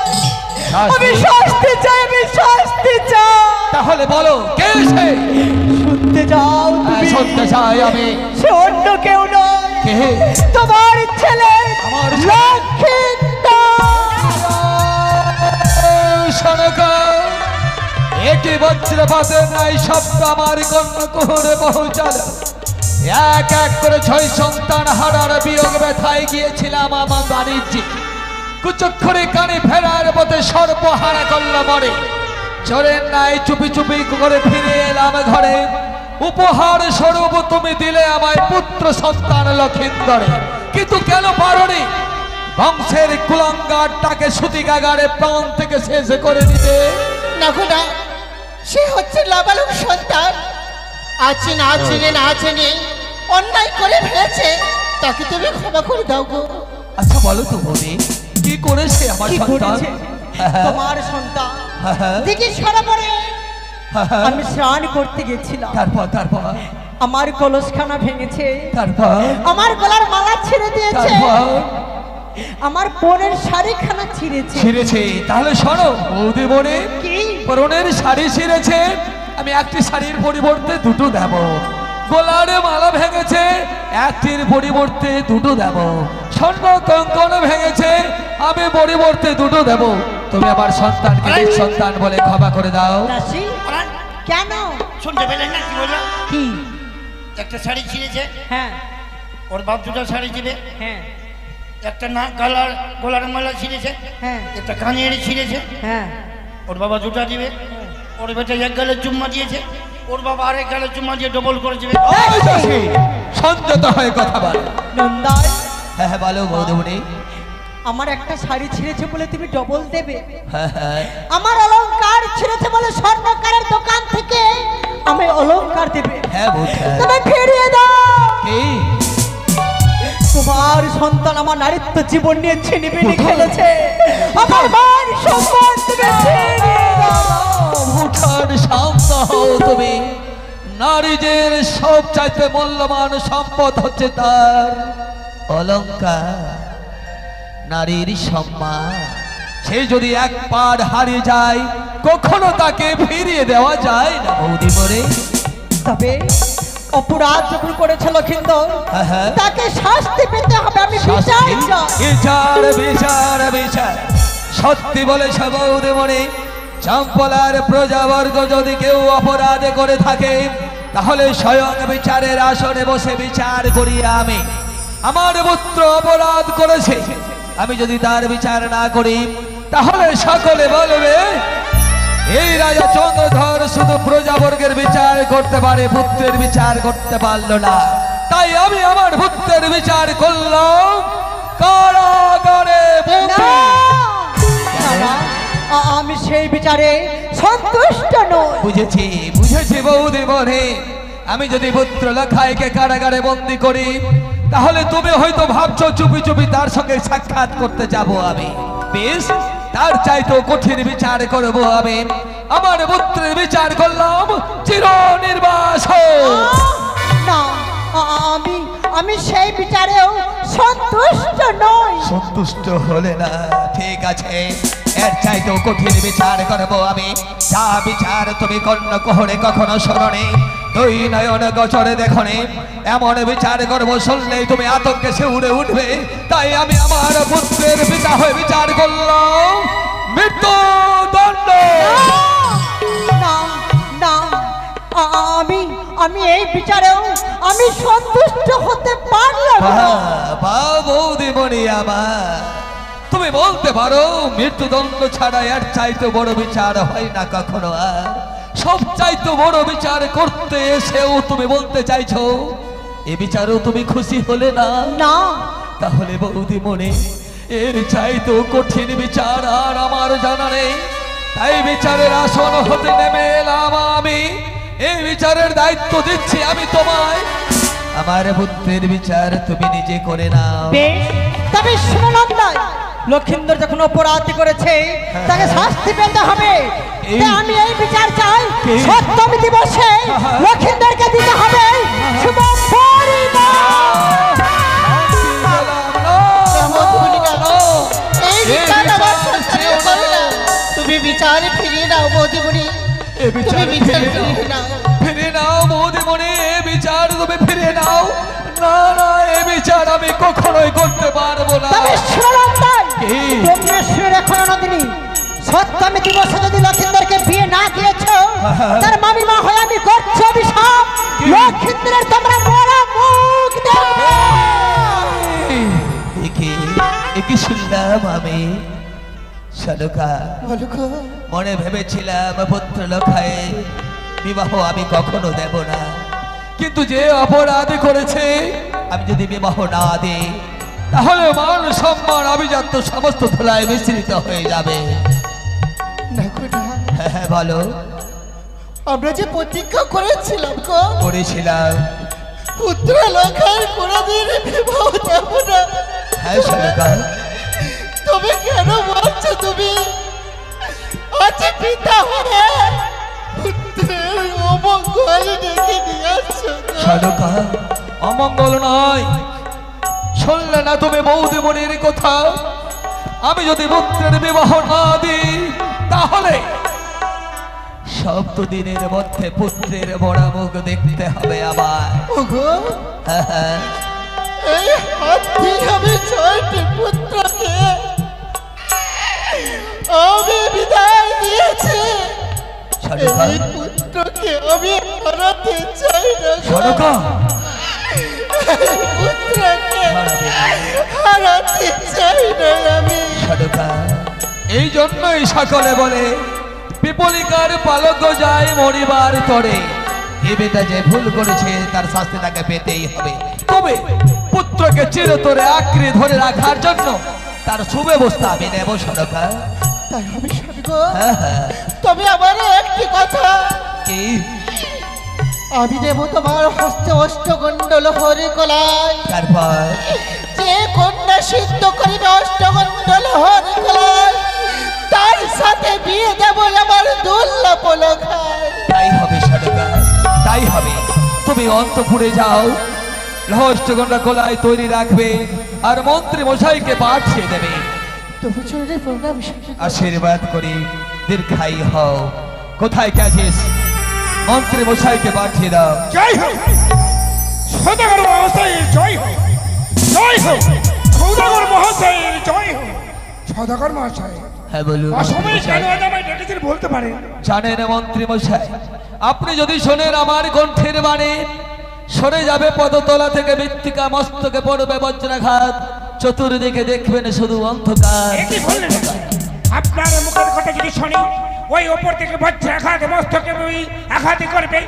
আমি শাস্তি চাই, আমি শাস্তি চাই। তাহলে বলো কে সে? শুনতে যাও তুমি? শুনতে চাই আমি। সে অন্য কেউ নয়, কে? তোমার ছেলে আমার সনকা, একটি বজ্রপাতের নাই শব্দ আমার কর্ণকুহরে পৌঁছালো। এক এক করে 6 সন্তান হারার বিয়োগ ব্যথায় গিয়েছিলাম আমার বাণিজ্যিক, কুচক্ষরে কানে ফেরার পথে সর্বহারা করল মরে। চোরের নাই চুপি চুপি করে ফিরে এলাম ঘরে, উপহার স্বরূপ তুমি দিলে আমায় পুত্র সন্তান লক্ষিন্দরে। কিন্তু কেন পারনি বংশের কুলাঙ্গারটাকে সুতিকাগারে প্রাণ থেকে শেষ করে দিতে? না গো না, সে হচ্ছে লাবালক সন্তান, আছে না চিনে না জেনে অন্যায় করে ফেলেছে, তাকে তুমি ক্ষমা করে দাও গো। আচ্ছা বলো তো বৌদি, কি করেছে আমার কি সন্তান? করেছে তোমার সন্তান? হ্যাঁ। দেখি সরোবরে আমি স্নান করতে গেছিলাম, তারপর তারপর আমার কলসখানা ভেঙেছে, তারপর আমার গলার মালা ছিঁড়ে দিয়েছে, তারপর আমার বোনের শাড়িখানা ছিঁড়েছে। ছিঁড়েছে? তাহলে শোনো বৌদি বনে, কি? পরনের শাড়ি ছিঁড়েছে, আমি একটি শাড়ির পরিবর্তে দুটো দেব। গোলারে মালা ভেঙেছে, একটির পরিবর্তে দুটো দেব। স্বর্ণ কঙ্কন ভেঙেছে, আমি পরিবর্তে দুটো দেব। তুমি আমার সন্তানকে সন্তান বলে ক্ষমা করে দাও। দাসী, কেন? শুনতে পেলেন না কি বললো? কি? একটা শাড়ি ছিঁড়েছে, হ্যাঁ ওর বাপ দুটো শাড়ি দিবে। হ্যাঁ একটা না গলার মালা ছিঁড়েছে, হ্যাঁ একটা কানের ছিঁড়েছে, হ্যাঁ। ওর বাবা দুটা দিবে। ওর বেটা এক গালে চুম্মা দিয়েছে, ওর বাবা আরেক গালে চুম্মা দিয়ে ডবল করে দিবে। এই দাসী, সংযত হয়ে কথা বল। নন্দাই, হ্যাঁ হ্যাঁ বলো বৌদি বনে। আমার একটা শাড়ি ছিঁড়েছে বলে তুমি ডবল দেবে? হ্যাঁ হ্যাঁ। আমার অলংকার ছিঁড়েছে বলে স্বর্ণকারের দোকান থেকে আমি অলংকার দেবে? হ্যাঁ বৌদি। তুমি ফিরিয়ে দাও। এই তোমার সন্তান আমার নারীত্ব জীবন নিয়ে ছিনিমিনি খেলেছে, আমার মান সম্মান তুমি ছিনিয়ে দাও। ভুটান শান্ত হও তুমি। নারীদের সব চাইতে মূল্যবান সম্পদ হচ্ছে তার অলংকার, নারীর সম্মান। সে যদি একবার হারিয়ে যায় কখনো তাকে ফিরিয়ে দেওয়া যায় না বৌদি মরে। তবে অপরাধ যখন করেছে লক্ষিন্দর, হ্যাঁ, হ্যাঁ। তাকে শাস্তি পেতে হবে, আমি বিচার চাই। বিচার বিচার বিচার। সত্যি বলেছ বৌদি মনে, চম্পলার প্রজাবর্গ যদি কেউ অপরাধ করে থাকে তাহলে স্বয়ং বিচারের আসনে বসে বিচার করি আমি। আমার পুত্র অপরাধ করেছে, আমি যদি তার বিচার না করি তাহলে সকলে বলবে এই রাজা চন্দ্রধর শুধু প্রজাবর্গের বিচার করতে পারে, পুত্রের বিচার করতে পারলো না। তাই আমি আমার পুত্রের বিচার করলাম কারাগারে বন্দি। আমি সেই বিচারে সন্তুষ্ট নই। বুঝেছি বুঝেছি বৌদি মনে, আমি যদি পুত্র লখাইকে কারাগারে বন্দি করি তাহলে তুমি হয়তো ভাবছো চুপি চুপি তার সঙ্গে সাক্ষাৎ করতে যাব আমি। বেশ, তার চাইতো কঠিন বিচার করব আমি। আমার পুত্রের বিচার করলাম চির নির্বাসন। না, আমি আমি সেই বিচারেও সন্তুষ্ট নই। সন্তুষ্ট হলে না, ঠিক আছে, এর চাইতেও কঠিন বিচার করবো আমি। যা বিচার তুমি কর্ণকুহরে কখনো শোনোনি, দুই নয়ন গোচরে দেখোনি, এমন বিচার করবো শুনলেই তুমি আতঙ্কে সে উড়ে উঠবে। তাই আমি আমার পুত্রের পিতা হয়ে বিচার করলাম মৃত্যুদণ্ড। না না, আমি আমি এই এই বিচারেও আমি সন্তুষ্ট হতে পারলাম না। বৌদিমণি আমার, তুমি বলতে পারো মৃত্যুদণ্ড ছাড়া এর চাইতে বড় বিচার হয় না কখনো। আর সব চাইতে বড় বিচার করতে এসেও তুমি বলতে চাইছো এ বিচারও তুমি খুশি হলে না? না। তাহলে বৌদিমণি এর চাইতে কঠিন বিচার আর আমার জানা নেই। তাই বিচারের আসন হতে নেমে এলাম আমি। এই বিচারের দায়িত্ব দিচ্ছি আমি তোমায়। আমার পুত্রের বিচার তুমি নিজে করে নাও। বেশ, তবে শুনলন্দায় লক্ষিন্দর যখন অপরাধ করেছে তাকে শাস্তি পেতে হবে। তাই আমি এই বিচার চাই, সপ্তমী দিবসে লক্ষিন্দরকে দিতে হবে শুভ তুমি বিচার ফিরিয়ে নাও বৌদিমণি, তুমি বিচার ফিরিয়ে নাও। ফিরে নাও বৌদিমণি, এ বিচার তুমি ফিরে নাও। না না, এ বিচার আমি কখনোই করতে পারবো না। তবে শুনে রেখো নন্দিনী, সপ্তমী দিবসে যদি লক্ষিন্দরকে বিয়ে না দিয়েছ তার মামিমা হয়ে আমি করছি অভিশাপ, লক্ষিন্দরের তোমরা মরা মুখ দেখবে। কি শুনলাম আমি? শালুকা, মনে ভেবেছিলাম পুত্র লক্ষায় বিবাহ আমি কখনো দেব না, কিন্তু যে অপরাধ করেছে আমি যদি বিবাহ না দিই তাহলে মান সম্মান আভিজাত্য সমস্ত ধুলায় মিশ্রিত হয়ে যাবে। হ্যাঁ বলো। আমরা যে প্রতিজ্ঞা করেছিলাম পুত্র লক্ষায় কোনদিন বিবাহ দেব না। হ্যাঁ শালুকা, তুমি কেন বলছো? তুমি আজ পিতা হয়ে পুত্রের অমঙ্গল ডেকে নিয়ে আসছো। শালুকা, অমঙ্গল নয়। শুনলে না তুমি বৌদিমণির কথা? আমি যদি পুত্রের বিবাহ না দিই তাহলে সপ্তদিনের মধ্যে পুত্রের বড় মুখ দেখতে হবে আমার। এই হাত দিয়ে আমি 6টি পুত্রকে আমি বিদায় দিয়েছি। এই পুত্রকে আমি হারাতে চাই না। শালুকা, পুত্রকে হারাতে চাই না আমি। শালুকা, এই জন্যই সকলে বলে পিপলিকার পালক যায় মরিবার তরে। এ বেটা যে ভুল করেছে তার শাস্তি তাকে পেতেই হবে। তবে পুত্রকে চিরতরে আঁকড়ে ধরে রাখার জন্য তার সুব্যবস্থা আমি নেব। শালুকা, তাই আমি স্বর্গ। তবে আমার একটি কথা, কি? আমি দেব তোমার হস্তে অষ্টগণ্ডল হরি কলায়। তারপর যে কন্যা সিদ্ধ করিবে অষ্টগণ্ডল হরি কলায় তার সাথে বিয়ে দেব আমার দুর্লভ লক্ষায়। তাই হবে শালুকা, তাই হবে। তুমি অন্তপুরে যাও, রহস্যগণ্ডা কোলায় তৈরি রাখবে আর মন্ত্রী মশাইকে পাঠিয়ে দেবে। আশীর্বাদ করি দীর্ঘায়ী হও। কোথায় গেছিস? মন্ত্রী মশাইকে পাঠিয়ে দাও। জয় হোক সৌদাগর মহাশয়ের, জয় হোক, জয় হোক সৌদাগর মহাশয়ের, জয় হোক। সৌদাগর মহাশয়, হ্যাঁ বলুন। অসময়ে কেন আজ আমায় ডেকেছেন বলতে পারেন? জানেন মন্ত্রী মশাই, আপনি যদি শোনেন আমার কণ্ঠের বাণী, সরে যাবে পদতলা থেকে মৃত্তিকা, মস্তকে পড়বে বজ্রাঘাত, চতুর্দিকে দেখবেন শুধু অন্ধকার। কি বললেন? আপনার মুখের কথা যদি শুনি, ওই ওপর থেকে বজ্রাঘাত মস্তকে ওই আঘাতই করবে,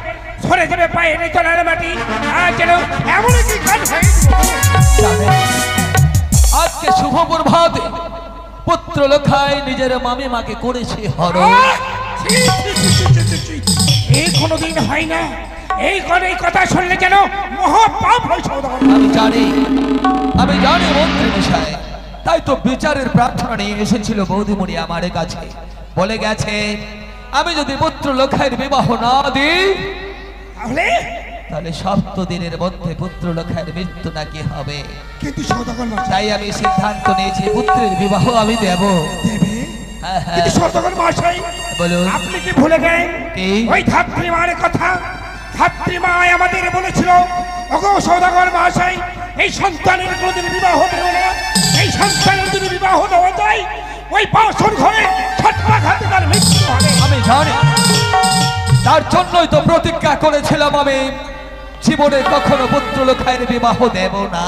সরে যাবে পায়ের তলার মাটি। আর যেন এমন কি কাজ হয়ে আজকে শুভ প্রভাতে পুত্র লক্ষায় নিজের মামিমাকে করেছে হরণ। এই কোনোদিন হয় না। এই কথা শুনলে যেন মহাপাপ হয় সৌদাগর। আমি জানি মন্ত্রী মশাই, তাই তো বিচারের প্রার্থনা নিয়ে এসেছিল বৌদিমণি আমার কাছে। বলে গেছে আমি যদি পুত্র লক্ষায়ের বিবাহ না দিই তাহলে 7 দিনের মধ্যে পুত্র লক্ষায়ের মৃত্যু নাকি হবে। কিন্তু সৌদাগর মশাই, তাই আমি সিদ্ধান্ত নিয়েছি পুত্রের বিবাহ আমি দেব। কিন্তু সৌদাগর মশাই, বলুন। আপনি কি ভুলে গেলেন ওই ধাত্রী মায়ের কথা? ধাত্রী মা আমাদের বলেছিল, ওগো সৌদাগর মশাই, এই সন্তানের কোনদিন বিবাহ দেব না। এই সন্তানের যদি বিবাহ দেওয়া যায় ওই বাসর ঘরে ছট্টাঘাতে তার মৃত্যু হবে। আমি জানি, তার জন্যই তো প্রতিজ্ঞা করেছিলাম আমি জীবনে কখনো পুত্র লোখায়ের বিবাহ দেব না।